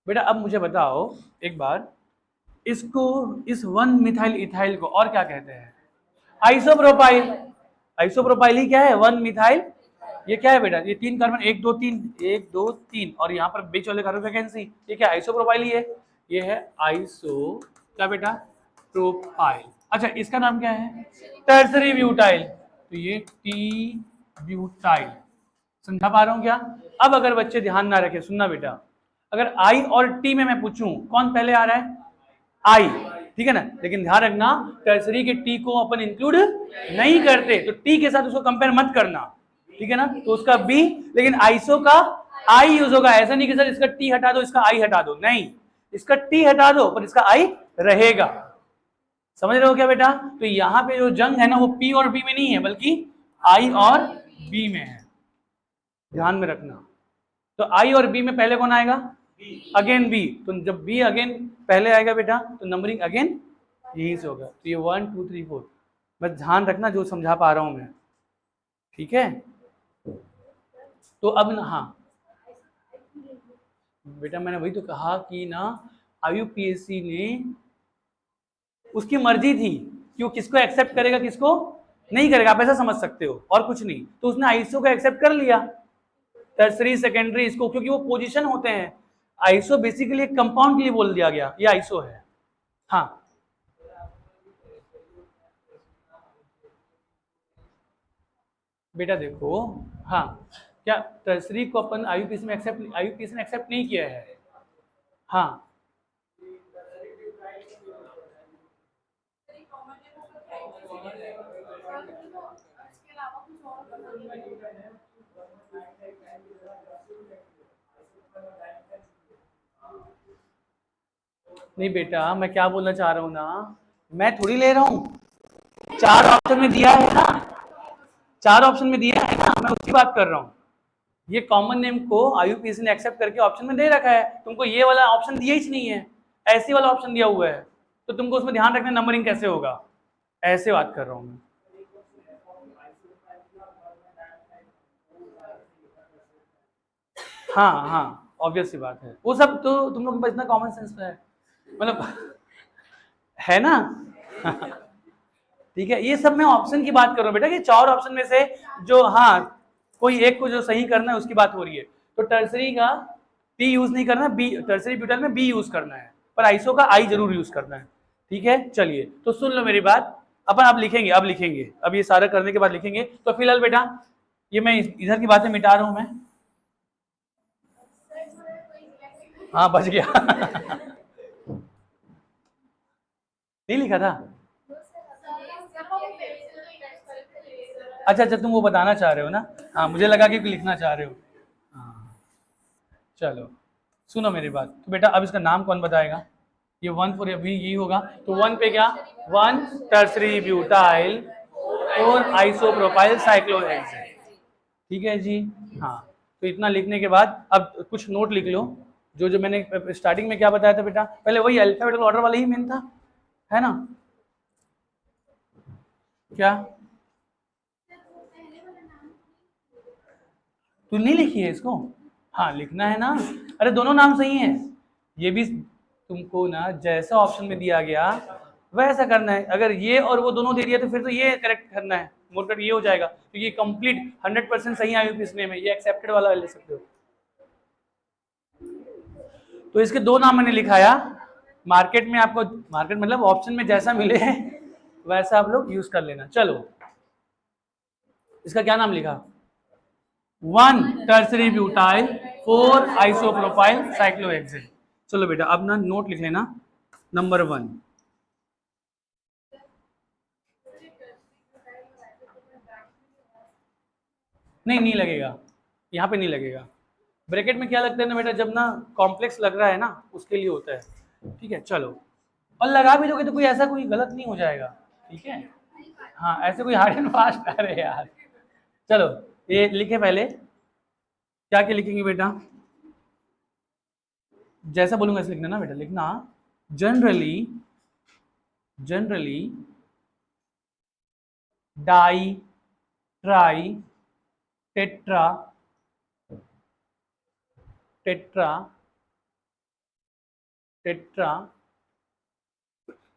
बेटा? अब मुझे बताओ एक बार, इसको, इस 1 मिथाइल इथाइल को और क्या कहते हैं? आइसोप्रोपाइल। आइसोप्रोपाइल ही क्या है? 1 मिथाइल। ये क्या है बेटा? ये 3 कार्बन, 1 2 3, 1 2 3, और यहाँ पर बीच वाले कार्बन वैकेंसी, ये क्या? आइसोप्रोपाइल ही है। ये है आइसो क्या बेटा? प्रोपाइल। अच्छा इसका नाम क्या है? Tertiary butyl. तो ये टी ब्यूटाइल। समझा पा रहा हूं क्या? अब अगर बच्चे ध्यान ना रखे, सुनना बेटा, अगर आई और टी में मैं पूछूं कौन पहले आ रहा है? आई, ठीक है ना? लेकिन ध्यान रखना, टर्सरी के टी को अपन इंक्लूड नहीं करते, तो टी के साथ उसको कंपेयर मत करना, ठीक है ना? तो उसका बी, लेकिन आइसो का आई यूज होगा। ऐसा नहीं कि सर इसका टी हटा दो इसका आई हटा दो, नहीं, इसका टी हटा दो पर इसका आई रहेगा। समझ रहे हो क्या बेटा? तो यहां पे जो जंग है ना, वो पी और बी में नहीं है, बल्कि आई और बी में है, ध्यान में रखना। तो आई और बी में पहले कौन आएगा? Again B. तो जब बी अगेन पहले आएगा बेटा, तो नंबरिंग अगेन यही से होगा। तो ये 1 2 3 4, बस ध्यान रखना जो समझा पा रहा हूं मैं, ठीक है? तो अब ना, हाँ बेटा मैंने वही तो कहा कि ना, आईयूपीएसी ने, उसकी मर्जी थी कि वो किसको एक्सेप्ट करेगा किसको नहीं करेगा, आप ऐसा समझ सकते हो, और कुछ नहीं। तो उसने आईसो को एक्सेप्ट कर लिया, टर्सरी सेकेंडरी इसको, क्योंकि वो पोजीशन होते हैं। आइसो बेसिकली एक कंपाउंड के लिए बोल दिया गया, ये आइसो है। हाँ बेटा देखो, हाँ, क्या टर्सरी को अपन आईयूपीएसी में एक्सेप्ट, आईयूपीएसी ने एक्सेप्ट नहीं किया है। हाँ नहीं बेटा, मैं क्या बोलना चाह रहा हूँ ना, मैं थोड़ी ले रहा हूँ, 4 ऑप्शन में दिया है ना, 4 ऑप्शन में दिया है ना, मैं उसकी बात कर रहा हूँ। ये कॉमन नेम को आईयूपीएसी ने एक्सेप्ट करके ऑप्शन में दे रखा है, तुमको ये वाला ऑप्शन दिया ही नहीं है, ऐसे वाला ऑप्शन दिया हुआ है, तो तुमको उसमें ध्यान रखना नंबरिंग कैसे होगा, ऐसे बात कर रहा हूँ मैं। हाँ हाँ ऑब्वियस सी बात है, वो सब तो तुम लोग के पास इतना कॉमन सेंस तो है, मतलब है ना। ठीक है, ये सब मैं ऑप्शन की बात कर रहा हूँ बेटा कि 4 ऑप्शन में से जो, हाँ, कोई एक को जो सही करना है उसकी बात हो रही है। तो टर्सरी का टी यूज नहीं करना, बी, टर्सरी ब्यूटाइल में बी यूज करना है, पर आइसो का आई जरूर यूज करना है। ठीक है, चलिए तो सुन लो मेरी बात, अपन अब लिखेंगे, अब ये सारा करने के बाद लिखेंगे। तो फिलहाल बेटा ये मैं इधर की बातें मिटा रहा हूं मैं। हाँ बच गया। नहीं लिखा था? अच्छा अच्छा, तुम वो बताना चाह रहे हो ना, हाँ मुझे लगा कि लिखना चाह रहे हो। हाँ चलो सुनो मेरी बात, तो बेटा अब इसका नाम कौन बताएगा? ये 1 4 अभी यही होगा, तो 1 पे क्या, 1 टर्सरी ब्यूटाइल और आइसोप्रोपाइल साइक्लोहेक्सेन। ठीक है जी। हाँ, तो इतना लिखने के बाद अब कुछ नोट लिख लो, जो जो मैंने स्टार्टिंग में क्या बताया था बेटा, पहले वही अल्फाबेटिकल ऑर्डर वाला ही मेन था, है ना? क्या तू नहीं लिखी है इसको? हाँ लिखना है ना, अरे दोनों नाम सही हैं, ये भी तुमको ना जैसा ऑप्शन में दिया गया वैसा करना है। अगर ये और वो दोनों दे दिया तो फिर तो ये करेक्ट करना है, मोडकट ये हो जाएगा, तो ये कंप्लीट 100% सही आईयूपीएस नेम है, ये एक्सेप्टेड वाला ले सकते हो। तो इसके 2 नाम मैंने लिखाया, मार्केट में आपको, मार्केट मतलब ऑप्शन में जैसा मिले वैसा आप लोग यूज कर लेना। चलो इसका क्या नाम लिखा, 1 टर्सरी ब्यूटाइल 4 आइसोप्रोपाइल साइक्लोहेक्सेन। चलो बेटा अब ना नोट लिख लेना, नंबर 1। नहीं नहीं लगेगा, यहाँ पे नहीं लगेगा, ब्रैकेट में क्या लगता है ना बेटा, जब ना कॉम्प्लेक्स लग रहा है ना उसके लिए होता है। ठीक है चलो, और लगा भी दोगे तो कोई ऐसा कोई गलत नहीं हो जाएगा। ठीक है, हाँ ऐसे कोई हार्ड एंड फास्ट, अरे यार चलो ये लिखे पहले, क्या क्या लिखेंगे बेटा, जैसा बोलूंगा ऐसे लिखना ना बेटा, लिखना generally, generally di tri tetra, tetra, tetra,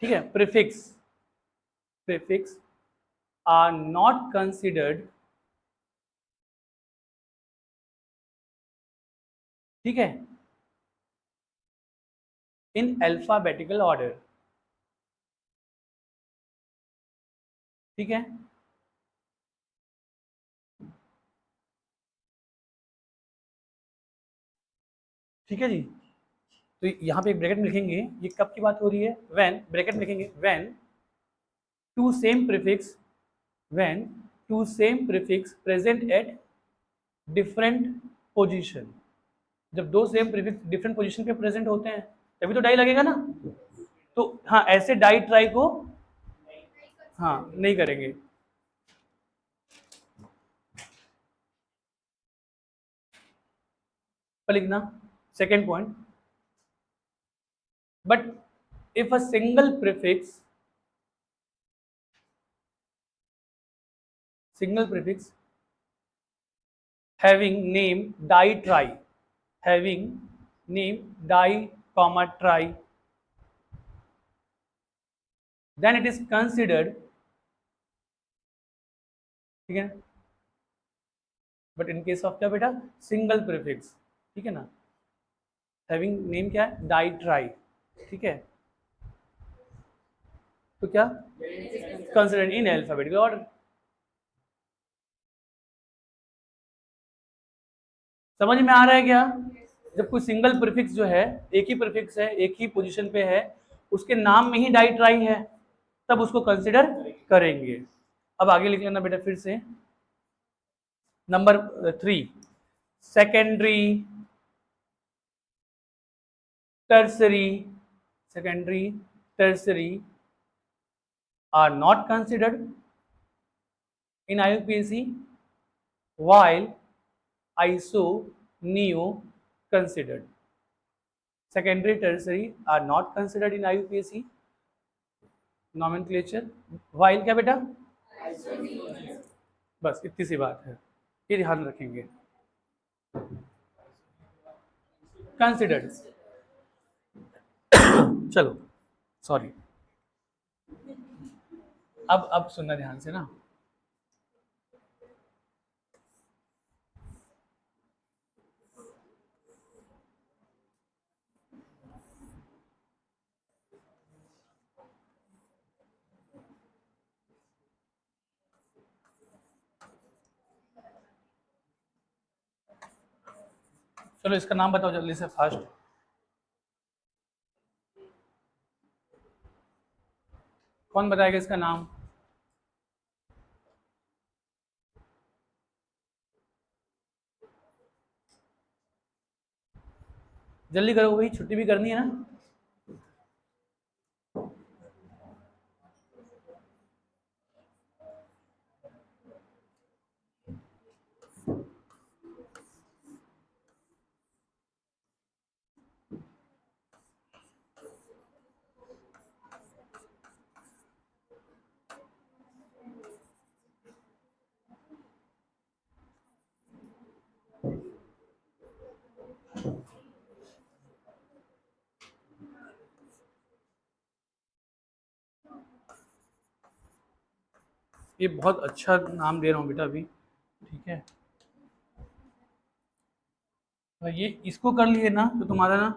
ठीक है, prefix, prefix are not considered, ठीक है, इन अल्फाबेटिकल ऑर्डर। ठीक है, ठीक है जी। तो यहाँ पे एक ब्रैकेट में लिखेंगे, ये कब की बात हो रही है, व्हेन, ब्रैकेट में लिखेंगे when two same prefix, when two same prefix present at different position. जब 2 सेम प्रीफिक्स डिफरेंट पोजीशन पे प्रेजेंट होते हैं तभी तो डाई लगेगा ना। तो हाँ ऐसे डाई ट्राई को हाँ नहीं करेंगे। पर लिखना second point, but if a single prefix having name die try, having name die comma try, then it is considered, ठीक है, बट इन केस ऑफ क्या बेटा, सिंगल प्रीफिक्स, ठीक है ना, हैविंग नेम क्या है, डाई ट्राई, ठीक है, तो क्या, कंसिडर्ड इन अल्फाबेटिकल ऑर्डर। समझ में आ रहा है क्या? जब कोई सिंगल प्रीफिक्स जो है, एक ही प्रीफिक्स है, एक ही पोजीशन पे है, उसके नाम में ही डाई ट्राई है, तब उसको कंसिडर करेंगे। अब आगे लिख लेना बेटा फिर से, number 3, secondary, tertiary, secondary, tertiary are not considered in IUPAC, while ISO, NEO considered. Secondary, tertiary are not considered in IUPAC nomenclature, while क्या बेटा, बस इतनी सी बात है, ये ध्यान रखेंगे। कंसिडर्ड। चलो सॉरी, अब सुनना ध्यान से ना। चलो इसका नाम बताओ जल्दी से फास्ट। कौन बताएगा इसका नाम? जल्दी करो भाई, छुट्टी भी करनी है ना। ये बहुत अच्छा नाम दे रहा हूँ बेटा अभी, ठीक है। तो ये इसको कर लिए ना तो तुम्हारा ना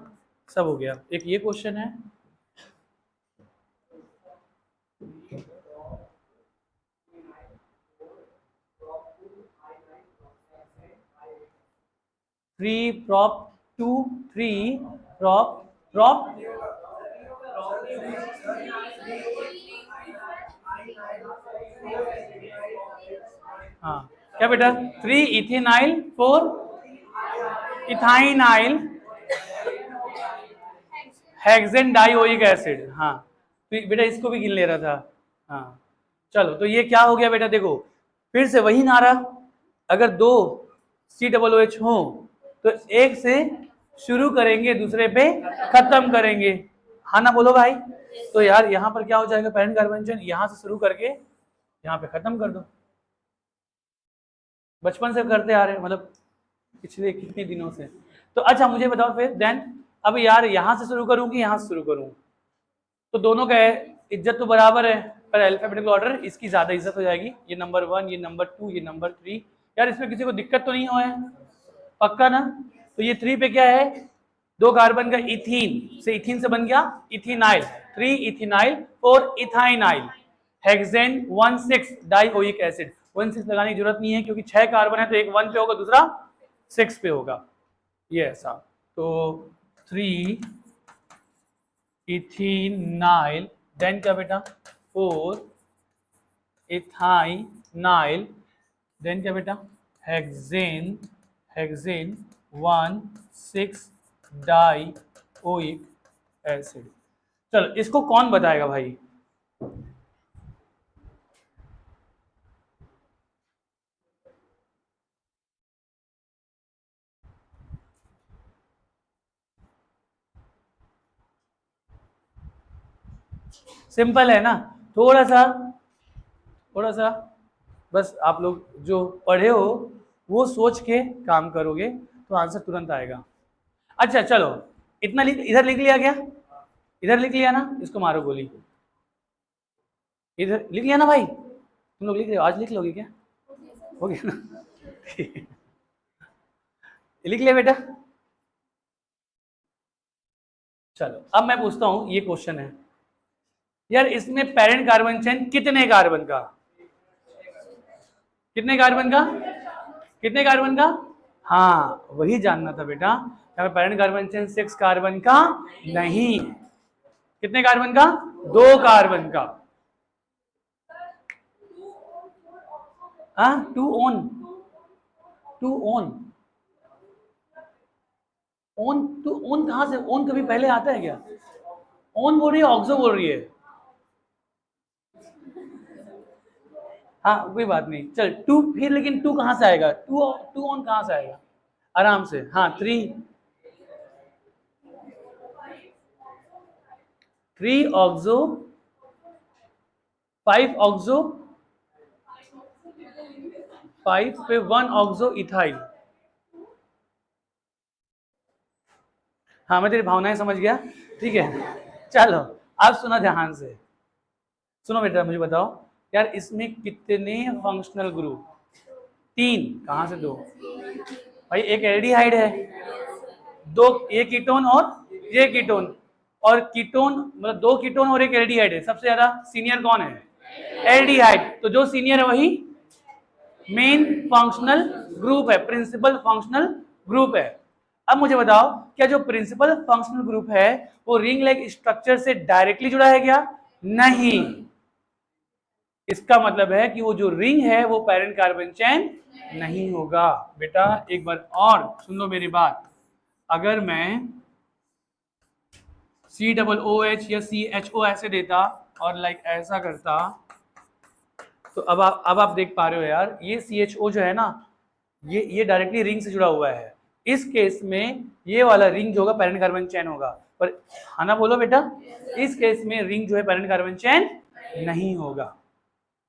सब हो गया। एक ये क्वेश्चन है, three prop two, three prop prop हाँ क्या बेटा, three ethenyl four ethynyl hexane dioic acid. हाँ तो बेटा इसको भी गिन ले रहा था। हाँ चलो, तो ये क्या हो गया बेटा, देखो फिर से वही नारा, अगर दो COOH हो तो एक से शुरू करेंगे दूसरे पे खत्म करेंगे, हाँ ना बोलो भाई। तो यार यहाँ पर क्या हो जाएगा, पैरेंट कार्बन चेन यहाँ से शुरू करके यहाँ पे खत्म कर दो। बचपन से करते आ रहे हैं, मतलब पिछले कितने दिनों से। तो अच्छा मुझे बताओ फिर देन, अब यार यहाँ से शुरू करूँ कि यहाँ से शुरू करूँ? तो दोनों का इज्जत तो बराबर है, पर अल्फाबेटिकल ऑर्डर इसकी ज्यादा इज्जत हो जाएगी। ये नंबर 1, ये नंबर 2, ये नंबर 3। यार इसमें किसी को दिक्कत तो नहीं हुआ है? पक्का ना? तो ये 3 पे क्या है, दो कार्बन का इथीन से, इथीन से बन गया ethenyl, 3 ethenyl 4 इथाइनाइल hexane 1,6 dioic acid. 1,6 लगाने की जरूरत नहीं है क्योंकि 6 कार्बन है, तो एक 1 पे होगा दूसरा 6 पे होगा, ये ऐसा। तो 3 इथेनाइल, देन क्या बेटा 4 इथाइनाइल, देन क्या बेटा हेक्सेन, हेक्सेन 1,6 डाइओइक एसिड। चलो इसको कौन बताएगा भाई? सिंपल है ना, थोड़ा सा बस आप लोग जो पढ़े हो वो सोच के काम करोगे तो आंसर तुरंत आएगा। अच्छा चलो, इतना इधर लिख लिया क्या? इधर लिख लिया ना, इसको मारो गोली। इधर लिख लिया ना भाई? तुम लोग लिख रहे हो, आज लिख लोगे क्या? हो गया ना? लिख लिया बेटा? चलो अब मैं पूछता हूं, ये क्वेश्चन है यार, इसमें पेरेंट कार्बन चेन कितने कार्बन का, कितने कार्बन का, कितने कार्बन का? हाँ वही जानना था बेटा, यहाँ पे पेरेंट कार्बन चेन 6 कार्बन का नहीं, कितने कार्बन का? 2 कार्बन का। हाँ टू ओन, टू ओन, ओन टू ओन कहां से, ओन कभी पहले आता है क्या? ओन बोल रही है, ऑक्सो बोल रही है। हाँ कोई बात नहीं, चल टू, फिर लेकिन टू कहां से आएगा, टू टू ऑन कहां से आएगा? आराम से, हाँ 3 ऑक्सो 5 ऑक्सो 5 पे 1 ऑक्सो इथाइल। हाँ मैं तेरी भावनाएं समझ गया, ठीक है। चलो अब सुनो ध्यान से, सुनो बेटा मुझे बताओ यार इसमें कितने फंक्शनल ग्रुप? 3, कहाँ से 2? भाई एक एल्डिहाइड है, 2 ये कीटोन और ये कीटोन, और कीटोन मतलब 2 कीटोन और एक एल्डिहाइड है, सबसे ज्यादा सीनियर कौन है? एल्डिहाइड। तो जो सीनियर है वही मेन फंक्शनल ग्रुप है, प्रिंसिपल फंक्शनल ग्रुप है। अब मुझे बताओ क्या जो प्रिंसिपल फंक्शनल ग्रुप है वो रिंग लाइक स्ट्रक्चर से डायरेक्टली जुड़ा है क्या? नहीं। इसका मतलब है कि वो जो रिंग है वो पैरेंट कार्बन चेन नहीं होगा। बेटा एक बार और सुन लो मेरी बात, अगर मैं COOH या CHO ऐसे देता और लाइक ऐसा करता, तो अब आप देख पा रहे हो यार ये CHO जो है ना ये डायरेक्टली रिंग से जुड़ा हुआ है। इस केस में ये वाला रिंग जो होगा पैरेंट कार्बन चेन होगा, पर है ना, बोलो बेटा, इस केस में रिंग जो है पैरेंट कार्बन चेन नहीं होगा।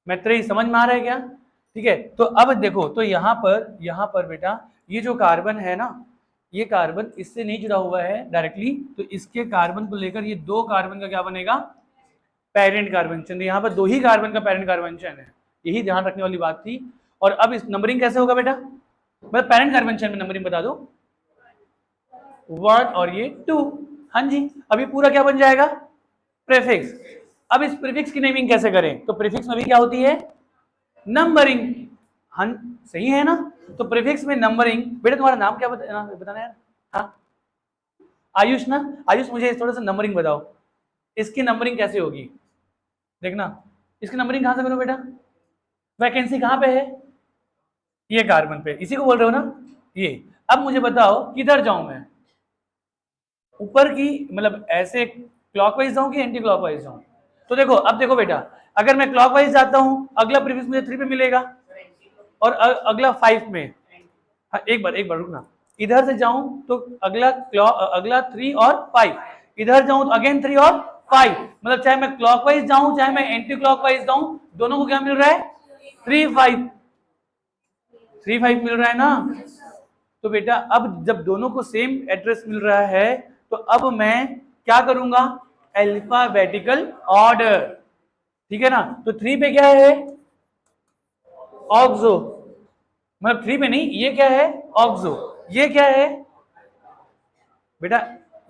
मैत्रेयी समझ में आ रहा है क्या? ठीक है, तो अब देखो, तो यहाँ पर बेटा ये जो कार्बन है ना, ये कार्बन इससे नहीं जुड़ा हुआ है डायरेक्टली, तो इसके कार्बन को लेकर ये 2 कार्बन का क्या बनेगा? Parent carbon chain. यहाँ पर 2 ही कार्बन का पेरेंट कार्बन चेन है, यही ध्यान रखने वाली बात थी। और अब इस नंबरिंग कैसे होगा बेटा? मतलब पेरेंट कार्बन चेन में नंबरिंग बता दो, 1 और ये 2। हाँ जी, अभी पूरा क्या बन जाएगा? प्रीफिक्स। अब इस प्रीफिक्स की नेमिंग कैसे करें? तो प्रीफिक्स में भी क्या होती है? नंबरिंग। हाँ सही है ना, तो प्रीफिक्स में नंबरिंग। बेटा तुम्हारा नाम क्या बताना यार? हाँ आयुष ना, आयुष मुझे थोड़ा सा नंबरिंग बताओ, इसकी नंबरिंग कैसे होगी? देखना इसकी नंबरिंग कहां से करूं बेटा? वैकेंसी कहां पे है? ये कार्बन पे, इसी को बोल रहे हो ना ये। अब मुझे बताओ किधर जाऊं मैं, ऊपर की मतलब ऐसे क्लॉकवाइज जाऊं कि एंटी क्लॉकवाइज जाऊं? तो देखो अब देखो बेटा, अगर मैं क्लॉकवाइज जाता हूं अगला प्रीफिक्स मुझे 3 पे मिलेगा और अगला 5 में। हाँ एक बार रुकना, इधर से जाऊं तो अगला 3 और 5, इधर जाऊं तो अगेन 3 और 5, मतलब चाहे मैं क्लॉकवाइज जाऊं चाहे मैं एंटी क्लॉकवाइज जाऊं, दोनों को क्या मिल रहा है? 3 5, 3 5 मिल रहा है ना। तो बेटा अब जब दोनों को सेम एड्रेस मिल रहा है तो अब मैं क्या करूंगा? अल्फाबेटिकल ऑर्डर, ठीक है ना। तो 3 पे क्या है? ऑक्सो, मतलब 3 पे नहीं, ये क्या है? ऑक्सो। ये क्या है बेटा?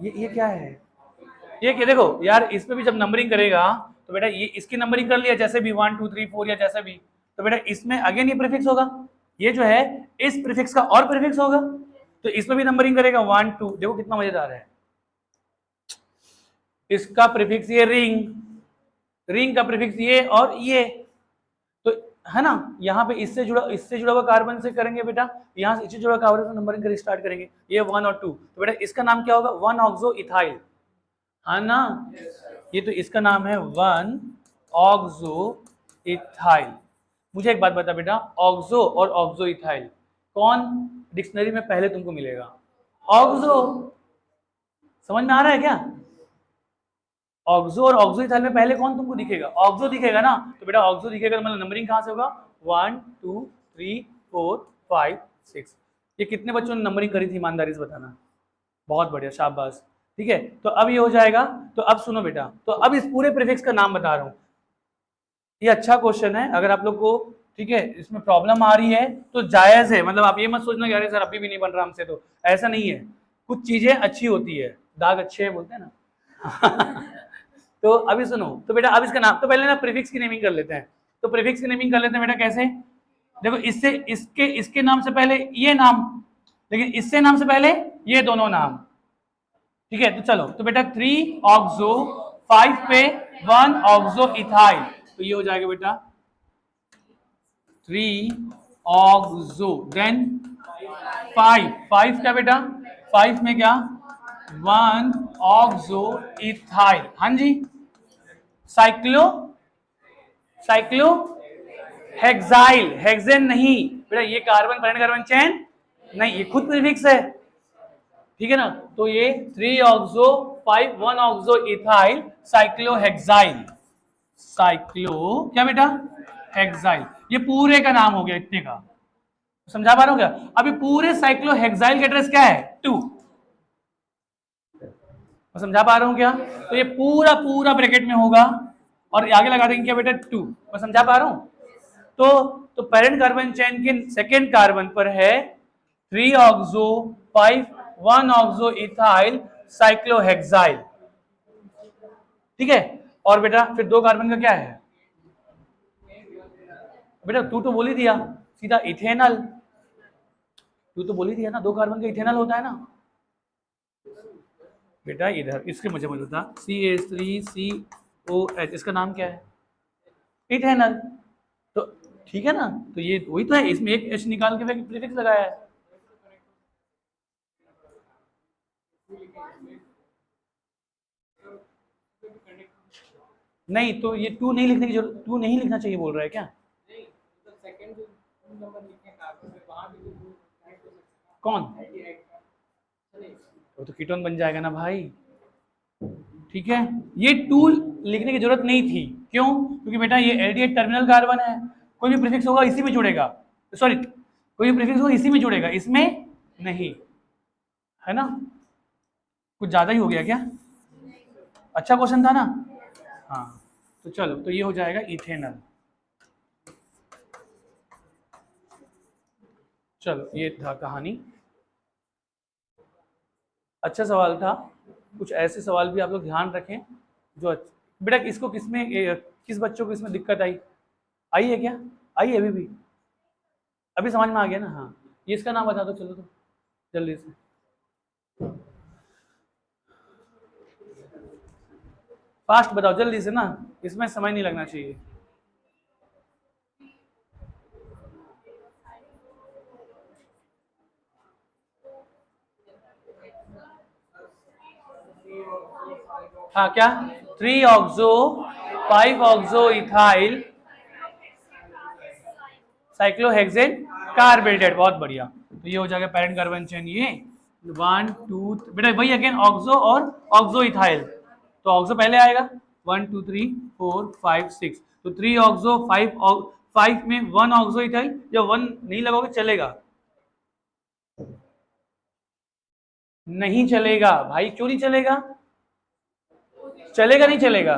ये क्या है? ये क्या? देखो यार इस पे भी जब नंबरिंग करेगा तो बेटा ये इसकी नंबरिंग कर लिया जैसे भी 1 2 3 4 या जैसा भी, तो बेटा इसमें अगेन ये प्रीफिक्स होगा, ये जो है इस प्रीफिक्स का और प्रीफिक्स होगा, तो इसमें भी नंबरिंग करेगा 1 2। देखो कितना मजेदार है, इसका प्रीफिक्स ये रिंग, रिंग का प्रीफिक्स ये और ये, तो है ना। यहाँ पे इससे जुड़ा हुआ कार्बन से करेंगे बेटा, यहाँ से इससे जुड़ा कार्बन से नंबरिंग कर स्टार्ट करेंगे, ये 1 और 2, तो बेटा इसका नाम क्या होगा? 1 ऑक्सो इथाइल, है ना। ये तो इसका नाम है 1 ऑक्सो इथाइल। मुझे एक बात बता बेटा, ऑक्सो और ऑक्सो इथाइल कौन डिक्शनरी में पहले तुमको मिलेगा? ऑक्सो। समझ में आ रहा है क्या? ऑक्सो और ऑक्सो इथाइल में पहले कौन तुमको दिखेगा? ऑक्सो दिखेगा ना, तो बेटा ऑक्सो दिखेगा मतलब नंबरिंग कहां से होगा? 1 2 3 4 5 6। ये कितने बच्चों ने नंबरिंग करी थी ईमानदारी से बताना? बहुत बढ़िया, शाबाश। ठीक है, तो अब ये हो जाएगा। तो अब सुनो बेटा, तो अब इस पूरे प्रीफिक्स का नाम बता रहा हूं, ये अच्छा क्वेश्चन है, अगर आप लोग को ठीक है इसमें प्रॉब्लम आ रही है तो जायज है, मतलब आप ये मत सोचना कि अरे सर अभी भी नहीं बन रहा हमसे, तो ऐसा नहीं है, कुछ चीजें अच्छी होती है, दाग अच्छे हैं बोलते हैं ना। तो अभी सुनो, तो बेटा अब इसका नाम, तो पहले ना प्रीफिक्स की नेमिंग कर लेते हैं। तो प्रीफिक्स की नेमिंग कर लेते हैं बेटा, कैसे? देखो इससे इसके नाम से पहले ये नाम, लेकिन इससे नाम से पहले ये दोनों नाम, ठीक है। तो चलो, तो बेटा 3 ऑक्सो, 5 पे 1 ऑक्सो इथाइल, तो ये हो जाएगा बेटा 3 ऑक्सो, देन 5 क्या बेटा? 5 में क्या? 1 ऑक्सो इथाइल, हाँ जी। साइक्लो हेक्साइल, हेक्सेन नहीं बेटा, ये कार्बन पैरेंट कार्बन चेन नहीं, ये खुद प्रीफिक्स है, ठीक है ना। तो ये 3 oxo 5 1 oxo ethyl cyclohexyl, cyclo क्या बेटा? हेक्साइल। ये पूरे का नाम हो गया, इतने का समझा पा रहे हो क्या? अभी पूरे साइक्लोहेक्साइल का एड्रेस क्या है? 2। मैं समझा पा रहा हूँ क्या? तो ये पूरा पूरा ब्रैकेट में होगा और आगे लगा देंगे क्या बेटा 2। मैं समझा पा रहा हूँ? तो पेरेंट कार्बन चेन के सेकेंड कार्बन पर है 3 ऑक्सो 5 1 ऑक्सो इथाइल साइक्लोहेक्साइल, ठीक है। और बेटा फिर 2 कार्बन का क्या है बेटा? तू तो बोल ही दिया सीधा इथेनॉल, तू तो बोल ही दिया ना 2 कार्बन का इथेनॉल होता है ना बेटा। इधर इसके मुझे बता CH3COH इसका नाम क्या है? इथेनॉल। तो ठीक है ना, तो ये वही तो है, इसमें एक H निकाल के प्रीफिक्स लगाया है। नहीं तो ये 2 नहीं लिखने की जरूरत, 2 नहीं लिखना चाहिए बोल रहा है क्या? कौन? वो तो कीटोन बन जाएगा ना भाई, ठीक है। ये 2 लिखने की जरूरत नहीं थी, क्यों? क्योंकि बेटा ये एल्डिहाइड टर्मिनल कार्बन है, कोई भी प्रीफिक्स होगा इसी में जुड़ेगा, सॉरी कोई भी प्रीफिक्स होगा इसी में जुड़ेगा, इसमें नहीं, है ना? कुछ ज्यादा ही हो गया क्या? अच्छा क्वेश्चन था ना। हाँ तो चलो, तो ये हो जाएगा इथेनॉल। चलो ये था कहानी, अच्छा सवाल था। कुछ ऐसे सवाल भी आप लोग ध्यान रखें जो बेटा इसको किसमें किस बच्चों को इसमें दिक्कत आई? आई है क्या? आई है अभी भी? अभी समझ में आ गया ना? हाँ, ये इसका नाम बता दो चलो तो जल्दी से। फास्ट बताओ जल्दी से ना, इसमें समय नहीं लगना चाहिए। हाँ क्या? 3 ऑक्सो 5 ऑक्सो इथाइल साइक्लोहेक्सेन कार्बेल्डेट, बहुत बढ़िया। तो ये हो जाएगा पेरेंट कार्बन चेन, ये 1 2 बेटा वही अगेन ऑक्सो और ऑक्सो इथाइल, तो ऑक्सो पहले आएगा 1 2 3 4 5 6, तो 3 ऑक्सो 5 में 1 ऑक्सो इथाइल, जब 1 नहीं लगोगे चलेगा? नहीं चलेगा भाई, क्यों नहीं चलेगा? चलेगा नहीं चलेगा?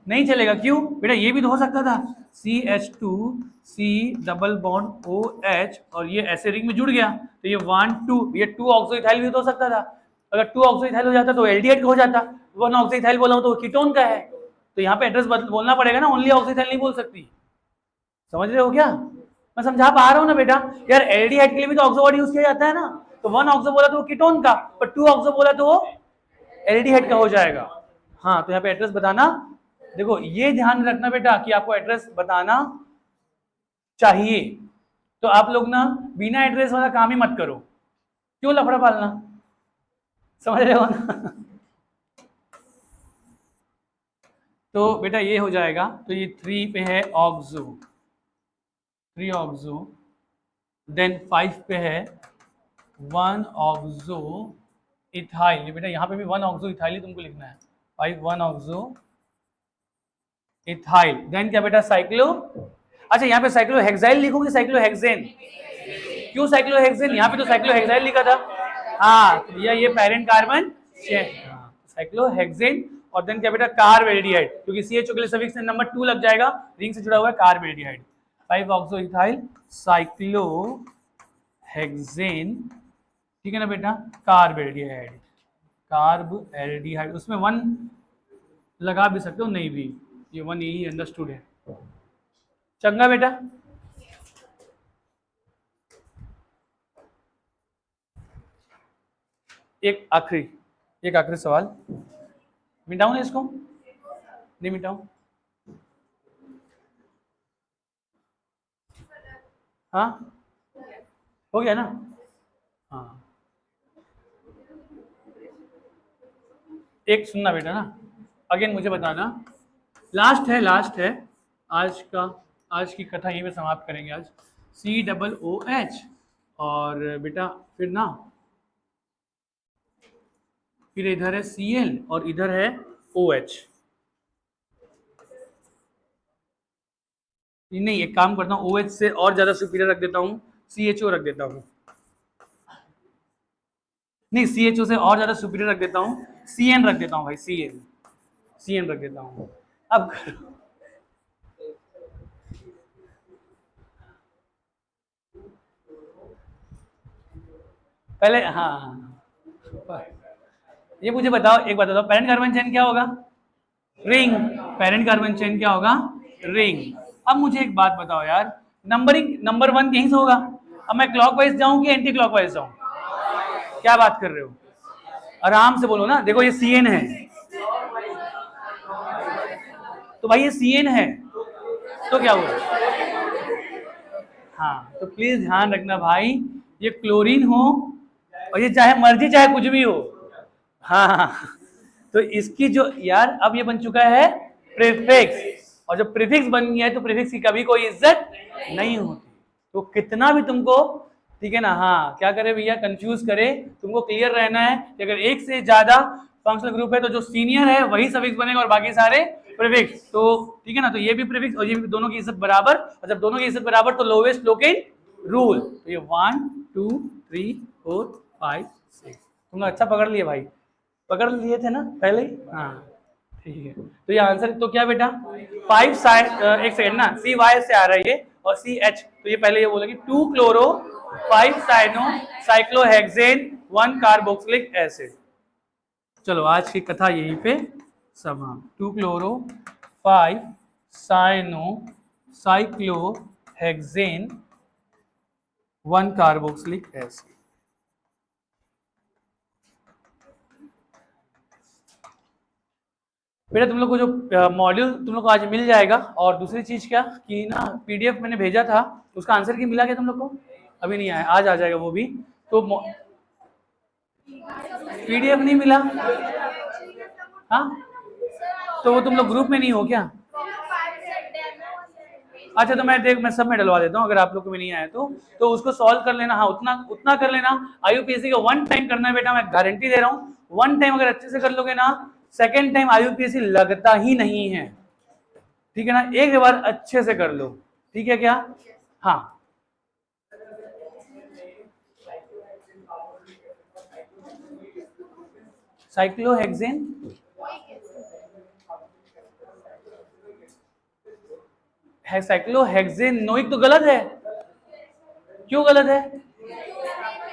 नहीं चलेगा, क्यों बेटा? ये भी तो हो सकता था CH2C डबल बॉन्ड OH और ये ऐसे रिंग में जुड़ गया, तो ये 1 2, ये 2 ऑक्सो इथाइल भी तो हो सकता था। अगर 2 ऑक्सो इथाइल हो जाता तो एल्डिहाइड का हो जाता, 1 ऑक्सो इथाइल बोला हूं तो कीटोन का है, तो यहाँ पे एड्रेस बोलना पड़ेगा ना, ओनली ऑक्सो इथाइल नहीं बोल सकती। समझ रहे हो क्या? मैं समझा पा रहा हूँ ना बेटा? यार एल्डिहाइड के लिए भी तो ऑक्सो वर्ड यूज किया जाता है ना, तो 1 ऑक्सो बोला तो वो कीटोन का, पर 2 ऑक्सो बोला तो वो एल्डिहाइड का हो जाएगा। हाँ तो यहाँ पे एड्रेस बताना, देखो ये ध्यान रखना बेटा कि आपको एड्रेस बताना चाहिए, तो आप लोग ना बिना एड्रेस वाला काम ही मत करो, क्यों लफड़ा पालना, समझ रहे हो ना? तो बेटा ये हो जाएगा, तो ये 3 पे है ऑक्सो 3 ऑक्सो, देन 5 पे है 1 ऑक्सो इथाइल, बेटा यहाँ पे भी 1 ऑक्सो इथाइल ही तुमको लिखना है, 5 1 ऑक्सो इथाइल, देन क्या बेटा साइक्लो, अच्छा यहाँ पे साइक्लोहेक्साइल लिखोगे साइक्लोहेक्सेन? क्यों साइक्लोहेक्सेन? यहाँ पे तो साइक्लोहेक्साइल लिखा था। हाँ तो ये पेरेंट कार्बन साइक्लोहेक्सेन, और देन क्या बेटा कार्बेल्डिहाइड, क्योंकि CHO के लिए सफिक्स में नंबर 2 लग जाएगा, रिंग से जुड़ा हुआ है कार्बेल्डिहाइड, 5 ऑक्सो इथाइल साइक्लोहेक्सेन, ठीक है ना बेटा, कार्बेल्डिहाइड, कार्ब एल्डिहाइड, उसमें 1 लगा भी सकते हो, नहीं भी, ये 1 यही अंडरस्टूड है। चंगा बेटा, एक आखिरी सवाल, मिटाऊं ना इसको? नहीं मिटाऊं? हाँ हो गया ना? हाँ एक सुनना बेटा ना, अगेन मुझे बताना, लास्ट है आज का, आज की कथा यहीं पे समाप्त करेंगे आज, COOH, और बेटा फिर ना, फिर इधर है Cl और इधर है OH। नहीं एक काम करता हूँ, OH से और ज्यादा सुपीरियर रख देता हूँ, CHO रख देता हूँ। नहीं, CHO से और ज्यादा सुपीरियर रख देता हूँ, CN रख देता हूँ भाई, CN रख देता हूँ। अब पहले हाँ, ये मुझे बताओ, एक बात बताओ, पेरेंट कार्बन चेन क्या होगा? रिंग। पेरेंट कार्बन चेन क्या होगा? रिंग। अब मुझे एक बात बताओ यार, नंबरिंग नंबर 1 यहीं से होगा। अब मैं क्लॉकवाइज जाऊं कि एंटी क्लॉकवाइज जाऊं? क्या बात कर रहे हो? आराम से बोलो ना। देखो ये CN है, तो भाई ये CN है, तो क्या हुआ? हाँ, तो प्लीज ध्यान रखना भाई, ये क्लोरीन हो और ये चाहे मर्जी चाहे कुछ भी हो। हाँ हाँ, तो इसकी जो यार अब ये बन चुका है प्रीफिक्स, और जब प्रीफिक्स बन गया है तो प्रीफिक्स की कभी कोई इज्जत नहीं होती। तो कितना भी तुमको, ठीक है ना, हाँ क्या करे भैया, कंफ्यूज करे, तुमको क्लियर रहना है कि अगर एक से ज्यादा फंक्शनल ग्रुप है तो जो सीनियर है वही सफिक्स बनेगा और बाकी सारे प्रीफिक्स। तो ठीक है ना, तो ये भी प्रीफिक्स और ये भी, दोनों की इज्जत बराबर, और जब दोनों की इज्जत बराबर तो लोवेस्ट लोकेल रूल। तो ये 1 2 3 4 5 6, तुम लोग अच्छा पकड़ लिए भाई, पकड़ लिए थे ना पहले ही? हाँ ठीक है, तो ये आंसर तो क्या बेटा, 5 साइन, एक सेकंड ना, CY से आ रहा है ये, और CH, तो ये पहले ये बोलेगी 2 chloro 5 cyano cyclohexane 1 carboxylic acid. चलो आज की कथा यहीं पे समाप्त। 2 chloro 5 cyano cyclohexane 1 carboxylic acid. बेटा तुम लोग को जो मॉड्यूल तुम लोग को आज मिल जाएगा, और दूसरी चीज क्या कि ना, PDF मैंने भेजा था, उसका आंसर की मिला क्या तुम लोग को? अभी नहीं आया, आज आ जाएगा वो भी। तो PDF नहीं मिला? हाँ, तो वो तुम लोग ग्रुप में नहीं हो क्या? अच्छा, तो मैं सब में डलवा देता हूँ, अगर आप लोग को भी नहीं आया तो उसको सॉल्व कर लेना। हाँ, उतना उतना कर लेना। IUPAC का 1 टाइम करना है बेटा, मैं गारंटी दे रहा हूँ। 1 टाइम अगर अच्छे से कर लोगे ना, सेकेंड टाइम IUPAC लगता ही नहीं है। ठीक है ना, एक बार अच्छे से कर लो, ठीक है क्या? हाँ, साइक्लोहेक्सेन है, साइक्लोहेक्सेनोइक तो गलत है। क्यों गलत है?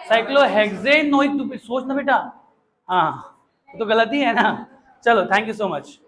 साइक्लोहेक्सेनोइक, तू सोच ना बेटा। हाँ, तो गलत ही है ना। चलो, थैंक यू सो मच।